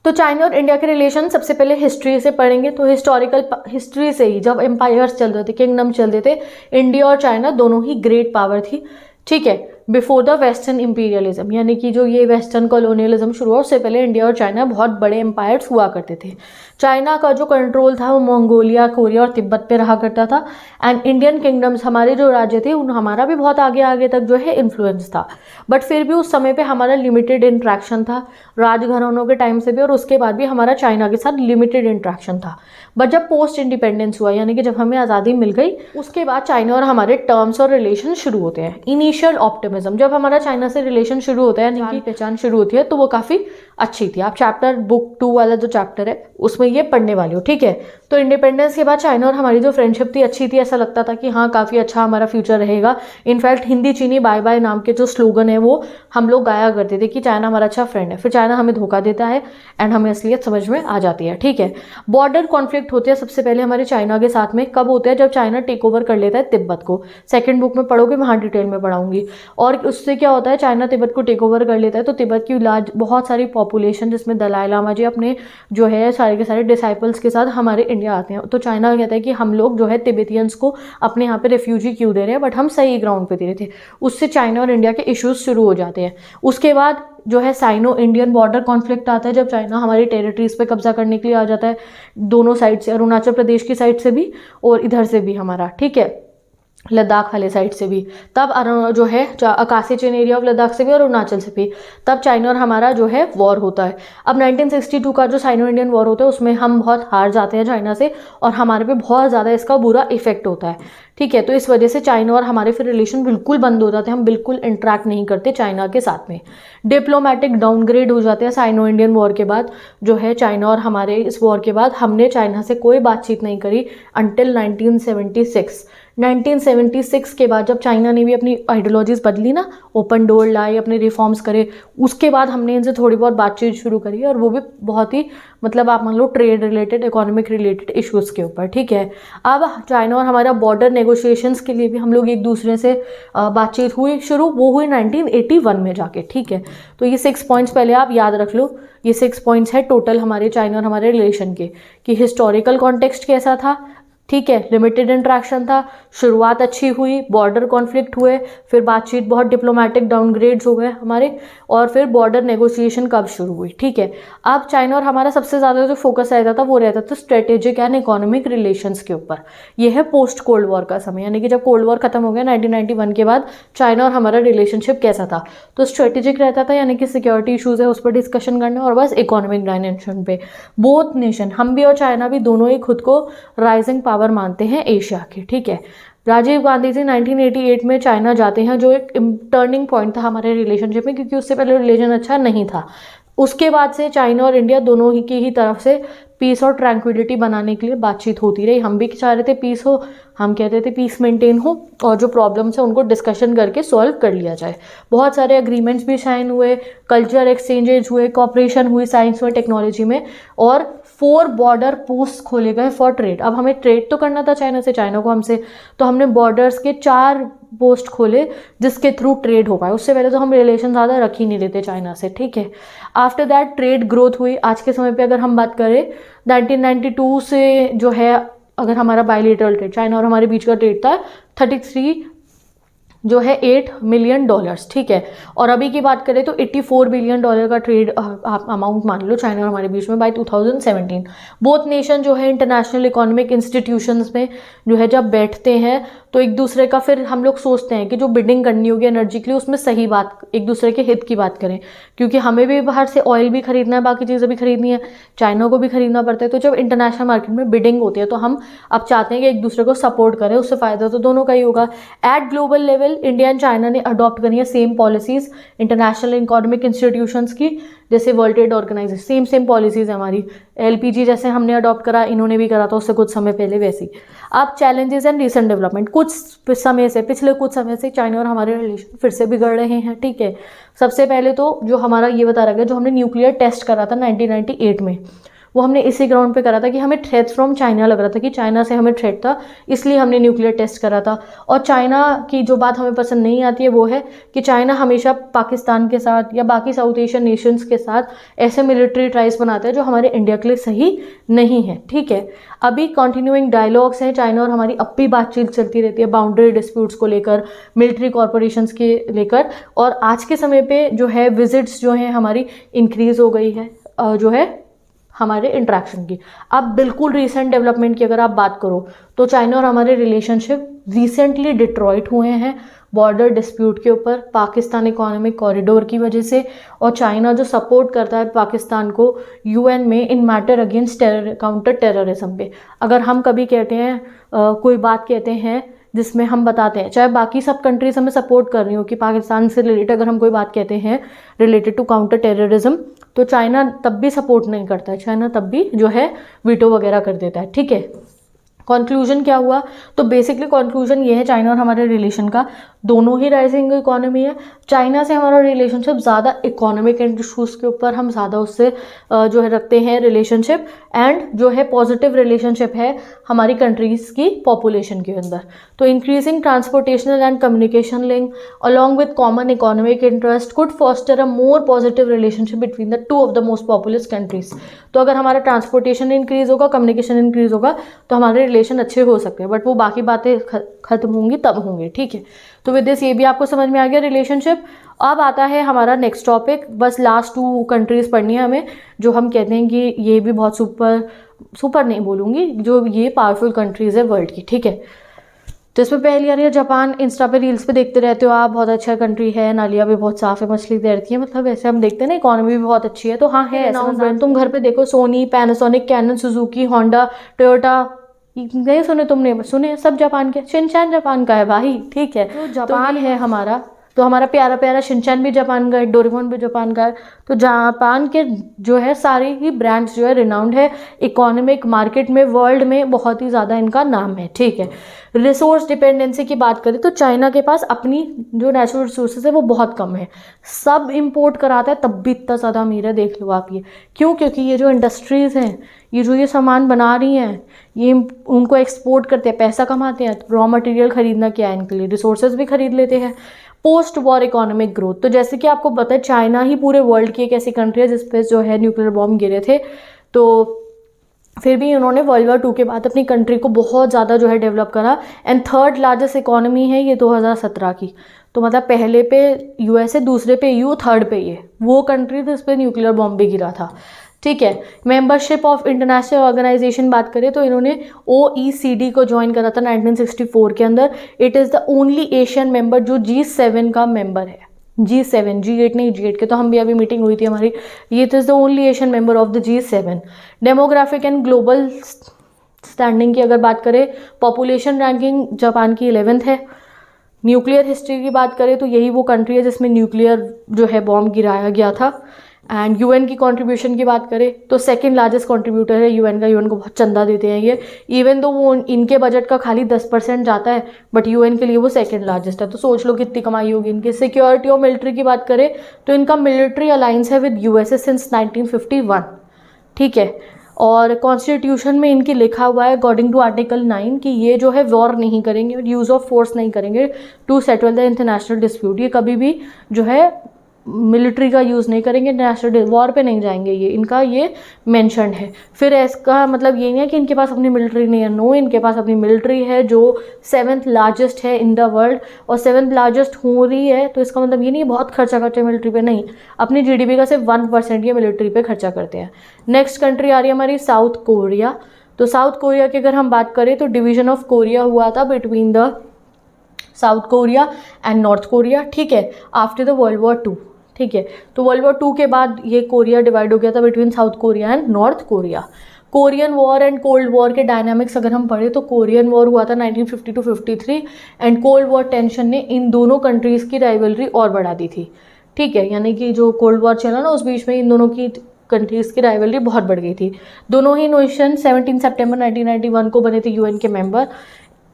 तो चाइना और इंडिया के रिलेशन सबसे पहले हिस्ट्री से पढ़ेंगे। तो हिस्टोरिकल हिस्ट्री से ही, जब एम्पायर्स चल रहे थे, किंगडम चल रहे थे, इंडिया और चाइना दोनों ही ग्रेट पावर थी, ठीक है। बिफोर द वेस्टर्न इंपीरियलिज्म, यानी कि जो ये वेस्टर्न कॉलोनियलिज्म शुरू हुआ उससे पहले इंडिया और चाइना बहुत बड़े एम्पायर्स हुआ करते थे। चाइना का जो कंट्रोल था वो मंगोलिया, कोरिया और तिब्बत पे रहा करता था। एंड इंडियन किंगडम्स, हमारे जो राज्य थे उन, हमारा भी बहुत आगे आगे तक जो है इन्फ्लुएंस था। बट फिर भी उस समय पे हमारा लिमिटेड इंट्रैक्शन था, राजघरानों के टाइम से भी और उसके बाद भी हमारा चाइना के साथ लिमिटेड इंट्रैक्शन था। बट जब पोस्ट इंडिपेंडेंस हुआ, यानी कि जब हमें आज़ादी मिल गई, उसके बाद चाइना और हमारे टर्म्स और रिलेशन शुरू होते हैं। इनिशियल ऑप्टिमिज्म, जब हमारा चाइना से रिलेशन शुरू होता है, यानी कि पहचान शुरू होती है, तो वो काफ़ी अच्छी थी। आप चैप्टर बुक 2 वाला जो चैप्टर है उसमें ये पढ़ने वाले हो, ठीक है। तो इंडिपेंडेंस के बाद चाइना और हमारी जो फ्रेंडशिप थी अच्छी थी, ऐसा लगता था कि हाँ काफ़ी अच्छा हमारा फ्यूचर रहेगा। इनफैक्ट हिंदी चीनी बाय बाय नाम के जो स्लोगन है वो हम लोग गाया करते थे कि चाइना हमारा अच्छा फ्रेंड है। फिर चाइना हमें धोखा देता है एंड हमें असलियत समझ में आ जाती है, ठीक है। बॉर्डर कॉन्फ्लिक्ट होते हैं सबसे पहले हमारे चाइना के साथ में, कब होते हैं? जब चाइना टेक ओवर कर लेता है तिब्बत को। सेकंड बुक में पढ़ोगे, वहाँ डिटेल में पढ़ाऊंगी। और उससे क्या होता है, चाइना तिब्बत को टेक ओवर कर लेता है तो तिब्बत की बहुत सारी पॉपुलेशन, जिसमें दलाई लामा जी अपने जो है सारे के सारे डिसाइपल्स के साथ हमारे इंडिया आते हैं। तो चाइना कहता है कि हम लोग जो है तिब्बतियंस को अपने यहाँ पे रेफ्यूजी क्यों दे रहे हैं, बट हम सही ग्राउंड पे दे रहे थे। उससे चाइना और इंडिया के इश्यूज शुरू हो जाते हैं। उसके बाद जो है साइनो इंडियन बॉर्डर कॉन्फ्लिक्ट आता है, जब चाइना हमारी टेरिटरीज पे कब्जा करने के लिए आ जाता है, दोनों साइड से, अरुणाचल प्रदेश की साइड से भी और इधर से भी हमारा, ठीक है। लद्दाख वाले साइड से भी, तब जो है आकाशी चेन एरिया ऑफ लद्दाख से भी और अरुणाचल से भी, तब चाइना और हमारा जो है वॉर होता है। अब 1962 का जो साइनो इंडियन वॉर होता है उसमें हम बहुत हार जाते हैं चाइना से, और हमारे पे बहुत ज़्यादा इसका बुरा इफेक्ट होता है, ठीक है। तो इस वजह से चाइना और हमारे फिर रिलेशन बिल्कुल बंद हो जाते हैं, हम बिल्कुल इंटरेक्ट नहीं करते चाइना के साथ में। डिप्लोमेटिक डाउनग्रेड हो जाते हैं साइनो इंडियन वॉर के बाद, जो है चाइना और हमारे इस वॉर के बाद हमने चाइना से कोई बातचीत नहीं करी अंटिल 1976। 1976 के बाद जब चाइना ने भी अपनी आइडियोलॉजीज बदली ना, ओपन डोर लाए, अपने रिफॉर्म्स करे, उसके बाद हमने इनसे थोड़ी बहुत बातचीत शुरू करी, और वो भी बहुत ही मतलब आप मान लो trade related, economic related issues के ऊपर, ठीक है। अब चाइना और हमारा बॉर्डर नेगोशिएशंस के लिए भी हम लोग एक दूसरे से बातचीत हुई शुरू, वो हुई 1981 में जाके, ठीक है। तो ये 6 पॉइंट्स पहले आप याद रख लो, ये 6 पॉइंट्स है टोटल हमारे चाइना और हमारे रिलेशन के, कि हिस्टोरिकल कॉन्टेक्स्ट कैसा था, ठीक है, लिमिटेड इंट्रैक्शन था, शुरुआत अच्छी हुई, बॉर्डर कॉन्फ्लिक्ट हुए, फिर बातचीत बहुत डिप्लोमेटिक डाउनग्रेड्स हो गए हमारे, और फिर बॉर्डर नेगोशिएशन कब शुरू हुई, ठीक है। अब चाइना और हमारा सबसे ज़्यादा जो फोकस रहता था वो रहता था स्ट्रेटेजिक एंड इकोनॉमिक रिलेशंस के ऊपर। ये है पोस्ट कोल्ड वॉर का समय, यानी कि जब कोल्ड वॉर खत्म हो गया 1991 के बाद चाइना और हमारा रिलेशनशिप कैसा था, तो स्ट्रेटेजिक रहता था, यानी कि सिक्योरिटी इशूज़ है उस पर डिस्कशन करना, और बस इकोनॉमिक डायमेंशन पे बोथ नेशन, हम भी और चाइना भी, दोनों ही खुद को राइजिंग पावर मानते हैं एशिया के, ठीक है। राजीव गांधी जी 1988 में चाइना जाते हैं, जो एक टर्निंग पॉइंट था हमारे रिलेशनशिप में, क्योंकि उससे पहले रिलेशन अच्छा नहीं था। उसके बाद से चाइना और इंडिया दोनों ही की तरफ से पीस और ट्रैंक्विलिटी बनाने के लिए बातचीत होती रही। हम भी चाह रहे थे पीस हो, हम कहते थे पीस मेंटेन हो, और जो प्रॉब्लम्स है उनको डिस्कशन करके सॉल्व कर लिया जाए। बहुत सारे एग्रीमेंट्स भी साइन हुए, कल्चर एक्सचेंजेज हुए, कॉपरेशन हुई साइंस और टेक्नोलॉजी में, और 4 बॉर्डर पोस्ट खोले गए फॉर ट्रेड। अब हमें ट्रेड तो करना था चाइना से, चाइना को हमसे, तो हमने बॉर्डर्स के 4 पोस्ट खोले जिसके थ्रू ट्रेड हो पाए। उससे पहले तो हम रिलेशन ज़्यादा रख ही नहीं रहे थे चाइना से, ठीक है। आफ्टर दैट ट्रेड ग्रोथ हुई। आज के समय पे अगर हम बात करें 1992 से जो है, अगर हमारा बायलेटरल ट्रेड चाइना और हमारे बीच का ट्रेड था 33 जो है $8 मिलियन, ठीक है। और अभी की बात करें तो $84 बिलियन का ट्रेड आप अमाउंट मान लो चाइना और हमारे बीच में बाय 2017। बोथ नेशन जो है इंटरनेशनल इकोनॉमिक इंस्टीट्यूशंस में जो है जब बैठते हैं तो एक दूसरे का, फिर हम लोग सोचते हैं कि जो बिडिंग करनी होगी एनर्जी के लिए उसमें सही बात, एक दूसरे के हित की बात करें, क्योंकि हमें भी बाहर से ऑयल भी खरीदना है, बाकी चीज़ें भी खरीदनी है, चाइना को भी खरीदना पड़ता है। तो जब इंटरनेशनल मार्केट में बिडिंग होती है तो हम अब चाहते हैं कि एक दूसरे को सपोर्ट करें, उससे फ़ायदा तो दोनों का ही होगा। At global level India and China ने अडॉप्ट करी है same policies international economic institutions की, जैसे world trade organisation, same policies है हमारी। LPG जैसे हमने अडॉप्ट करा, इन्होंने भी करा था उससे कुछ समय पहले वैसी। अब चैलेंजेस एंड रिसेंट डेवलपमेंट, कुछ समय से, पिछले कुछ समय से चाइना और हमारे रिलेशन फिर से बिगड़ रहे हैं, ठीक है। सबसे पहले तो जो हमारा ये बता रखा है, जो हमने न्यूक्लियर टेस्ट करा था 1998 में, वो हमने इसी ग्राउंड पे करा था कि हमें थ्रेट्स फ्रॉम चाइना लग रहा था, कि चाइना से हमें थ्रेट था, इसलिए हमने न्यूक्लियर टेस्ट करा था। और चाइना की जो बात हमें पसंद नहीं आती है वो है कि चाइना हमेशा पाकिस्तान के साथ या बाकी साउथ एशियन नेशंस के साथ ऐसे मिलिट्री ट्राइज बनाते हैं जो हमारे इंडिया के लिए सही नहीं है, ठीक है। अभी कंटिन्यूइंग डायलॉग्स हैं, चाइना और हमारी अब भी बातचीत चलती रहती है बाउंड्री डिस्प्यूट्स को लेकर, मिलिट्री कॉरपोरेशंस के लेकर, और आज के समय पे जो है विजिट्स जो हैं हमारी इंक्रीज़ हो गई है जो है हमारे इंट्रैक्शन की। अब बिल्कुल रीसेंट डेवलपमेंट की अगर आप बात करो तो चाइना और हमारे रिलेशनशिप रिसेंटली डिट्रॉइट हुए हैं बॉर्डर डिस्प्यूट के ऊपर, पाकिस्तान इकोनॉमिक कॉरिडोर की वजह से, और चाइना जो सपोर्ट करता है पाकिस्तान को UN में इन मैटर अगेंस्ट काउंटर टेररिज्म पे। अगर हम कभी कहते हैं कोई बात कहते हैं जिसमें हम बताते हैं, चाहे बाकी सब कंट्रीज हमें सपोर्ट कर रही हो कि पाकिस्तान से रिलेटेड अगर हम कोई बात कहते हैं रिलेटेड टू काउंटर टेररिज्म, तो चाइना तब भी सपोर्ट नहीं करता है, चाइना तब भी जो है वीटो वगैरह कर देता है, ठीक है। कंक्लूजन क्या हुआ, तो बेसिकली कंक्लूजन ये है चाइना और हमारे रिलेशन का, दोनों ही राइजिंग इकोनॉमी है। चाइना से हमारा रिलेशनशिप ज़्यादा इकोनॉमिक इशूज़ के ऊपर हम ज़्यादा उससे जो है रखते हैं रिलेशनशिप, एंड जो है पॉजिटिव रिलेशनशिप है हमारी कंट्रीज़ की पॉपुलेशन के अंदर। तो increasing transportational and communication link along with common economic interest could foster a more positive relationship between the 2 of the most populous countries. तो अगर हमारा ट्रांसपोर्टेशन इंक्रीज होगा, कम्युनिकेशन इंक्रीज होगा, तो हमारे रिलेशन अच्छे हो सकते हैं, बट वो बाकी बातें खत्म होंगी तब होंगे, ठीक है। तो विद दिस ये भी आपको समझ में आ गया रिलेशनशिप। अब आता है हमारा नेक्स्ट टॉपिक, बस लास्ट 2 कंट्रीज़ पढ़नी है हमें, जो हम कहते हैं कि ये भी बहुत सुपर नहीं बोलूँगी, जो ये पावरफुल कंट्रीज़ है वर्ल्ड की, ठीक है। तो इसमें पहली आ रही है जापान। इंस्टा पे रील्स पे देखते रहते हो आप, बहुत अच्छा कंट्री है, नालियाँ भी बहुत साफ है, मछली तैरती है, मतलब ऐसे हम देखते हैं ना, इकोनॉमी भी बहुत अच्छी है। तो हाँ है ऐसा ब्रांड। तुम घर पे देखो Sony, Panasonic, Canon, Suzuki, Honda, Toyota, नहीं सुने तुमने? सुने, सब जापान के। शिनचैन जापान का है भाई, ठीक है। तो जापान है हमारा, तो हमारा प्यारा प्यारा शिनचैन भी जापान का है, डोरेमोन भी जापान का है। तो जापान के जो है सारे ही ब्रांड्स जो है रिनाउंड है इकोनॉमिक मार्केट में, वर्ल्ड में बहुत ही ज़्यादा इनका नाम है, ठीक है। रिसोर्स डिपेंडेंसी की बात करें तो चाइना के पास अपनी जो नेचुरल रिसोर्सेज है वो बहुत कम है, सब इंपोर्ट कराता है, तब भी इतना ज़्यादा अमीर है। देख लो आप ये क्यों, क्योंकि ये जो इंडस्ट्रीज़ हैं, ये जो ये सामान बना रही हैं, ये उनको एक्सपोर्ट करते हैं, पैसा कमाते हैं। तो रॉ मटेरियल खरीदना क्या है इनके लिए, रिसोर्सेज भी खरीद लेते हैं। पोस्ट वॉर इकोनॉमिक ग्रोथ, तो जैसे कि आपको पता है चाइना ही पूरे वर्ल्ड की एक ऐसी कंट्री है जिसपे जो है न्यूक्लियर बॉम्ब गिरे थे, तो फिर भी उन्होंने वर्ल्ड वॉर 2 के बाद अपनी कंट्री को बहुत ज़्यादा जो है डेवलप करा। एंड थर्ड लार्जेस्ट इकोनॉमी है ये 2017 की। तो मतलब पहले पे यूएसए, दूसरे पे यूएई, थर्ड पे ये वो कंट्री जिस पे न्यूक्लियर बॉम्ब भी गिरा था, ठीक है। मेंबरशिप ऑफ इंटरनेशनल ऑर्गेनाइजेशन बात करें तो इन्होंने OECD को ज्वाइन करा था 1964 के अंदर। It is the only Asian member जो G7 का मेंबर है। G7, G8 नहीं, G8 के तो हम भी अभी मीटिंग हुई थी हमारी। ये it is the only Asian member of the G7। Demographic and global standing की अगर बात करें, पॉपुलेशन रैंकिंग जापान की 11th है। न्यूक्लियर हिस्ट्री की बात करें तो यही वो कंट्री है जिसमें न्यूक्लियर जो है बॉम्ब गिराया गया था। एंड यूएन की कंट्रीब्यूशन की बात करें तो सेकंड लार्जेस्ट कंट्रीब्यूटर है यूएन का। यूएन को बहुत चंदा देते हैं ये, इवन दो वो इनके बजट का खाली 10% जाता है, बट यूएन के लिए वो सेकंड लार्जेस्ट है। तो सोच लो कितनी कमाई होगी इनकी। सिक्योरिटी और मिलिट्री की बात करें तो इनका मिलिट्री अलायंस है विद यूएसए सिंस 1951, ठीक है। और कॉन्स्टिट्यूशन में इनकी लिखा हुआ है अकॉर्डिंग टू आर्टिकल 9 कि ये जो है वॉर नहीं करेंगे और यूज़ ऑफ फोर्स नहीं करेंगे to settle the international dispute. ये कभी भी जो है मिलिट्री का यूज़ नहीं करेंगे, इंटरनेशनल वॉर पे नहीं जाएंगे, ये इनका ये मेंशन है। फिर इसका मतलब ये नहीं है कि इनके पास अपनी मिलिट्री नहीं है, नो, इनके पास अपनी मिलिट्री है जो 7th लार्जेस्ट है इन द वर्ल्ड, और 7th लार्जेस्ट हो रही है तो इसका मतलब ये नहीं बहुत खर्चा करते हैं मिलिट्री पे, नहीं, अपनी GDP का सिर्फ 1% ये मिलिट्री पे खर्चा करते हैं। नेक्स्ट कंट्री आ रही है हमारी साउथ कोरिया। तो साउथ कोरिया की अगर हम बात करें तो डिवीजन ऑफ कोरिया हुआ था between the south Korea and north Korea, ठीक है, आफ्टर द वर्ल्ड वॉर 2, ठीक है। तो वर्ल्ड वॉर 2 के बाद ये कोरिया डिवाइड हो गया था between south Korea and north Korea. Korean war and cold war के डायनामिक्स अगर हम पढ़े तो कोरियन वॉर हुआ था 1950 to 53 and cold war tension ने इन दोनों कंट्रीज़ की राइवलरी और बढ़ा दी थी, ठीक है। यानी कि जो कोल्ड वॉर चला ना उस बीच में इन दोनों की कंट्रीज़ की राइवलरी बहुत बढ़ गई थी। दोनों ही नेशन 17 सितंबर 1991 को बने थे यूएन के मेंबर।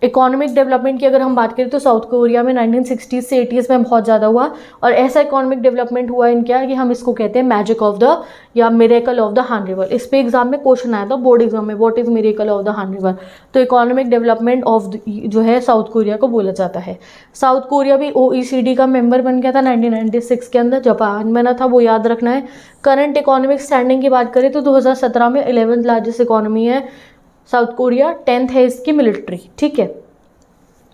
इकोनॉमिक डेवलपमेंट की अगर हम बात करें तो साउथ कोरिया में 1960s से 80s में बहुत ज़्यादा हुआ, और ऐसा इकोनॉमिक डेवलपमेंट हुआ इन क्या कि हम इसको कहते हैं मैजिक ऑफ द या मिरेकल ऑफ द हान रिवर। इस पे एग्जाम में क्वेश्चन आया था बोर्ड एग्जाम में, what is miracle of the हान रिवर। तो इकोनॉमिक डेवलपमेंट ऑफ जो है साउथ कोरिया को बोला जाता है। साउथ कोरिया भी OECD का मेंबर बन गया था 1996 के अंदर, जापान बना था, वो याद रखना है। करंट इकोनॉमिक स्टैंडिंग की बात करें तो 2017 में 11th लार्जेस्ट इकोनॉमी है साउथ कोरिया, 10th है इसकी मिलिट्री, ठीक है।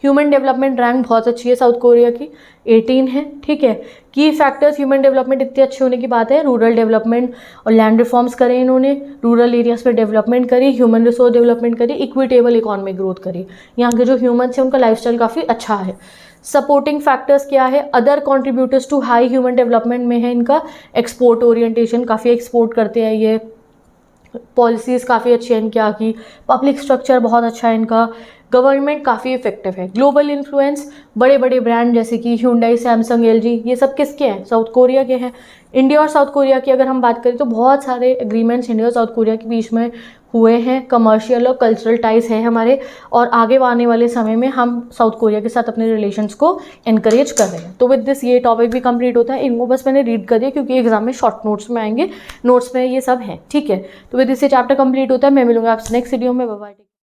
ह्यूमन डेवलपमेंट रैंक बहुत अच्छी है साउथ कोरिया की, 18 है, ठीक है। की फैक्टर्स ह्यूमन डेवलपमेंट इतने अच्छे होने की बात है, रूरल डेवलपमेंट और लैंड रिफॉर्म्स करे इन्होंने, रूरल एरियाज पे डेवलपमेंट करी, ह्यूमन रिसोर्स डेवलपमेंट करी, इक्विटेबल इकोनॉमिक ग्रोथ करी। यहाँ के जो ह्यूमन्स हैं उनका लाइफस्टाइल काफ़ी अच्छा है। सपोर्टिंग फैक्टर्स क्या है, other contributors to high human development में है इनका एक्सपोर्ट ओरिएंटेशन, काफ़ी एक्सपोर्ट करते हैं ये, पॉलिसीज़ काफ़ी अच्छी है इनकी, की पब्लिक स्ट्रक्चर बहुत अच्छा है इनका, गवर्नमेंट काफ़ी इफेक्टिव है। ग्लोबल इन्फ्लुएंस, बड़े बड़े ब्रांड जैसे कि Hyundai, सैमसंग, LG, ये सब किसके हैं, साउथ कोरिया के हैं। इंडिया और साउथ कोरिया की अगर हम बात करें तो बहुत सारे एग्रीमेंट्स इंडिया और साउथ कोरिया के बीच में हुए हैं, कमर्शियल और कल्चरल टाइज हैं हमारे, और आगे आने वाले समय में हम साउथ कोरिया के साथ अपने रिलेशंस को एनकरेज कर रहे हैं। तो विद दिस ये टॉपिक भी कंप्लीट होता है। इनको बस मैंने रीड कर दिया क्योंकि एग्जाम में शॉर्ट नोट्स में आएंगे, नोट्स में ये सब हैं, ठीक है। तो विद दिस ये चैप्टर कंप्लीट होता है। मैं मिलूंगा आपसे नेक्स्ट वीडियो में। Bye bye.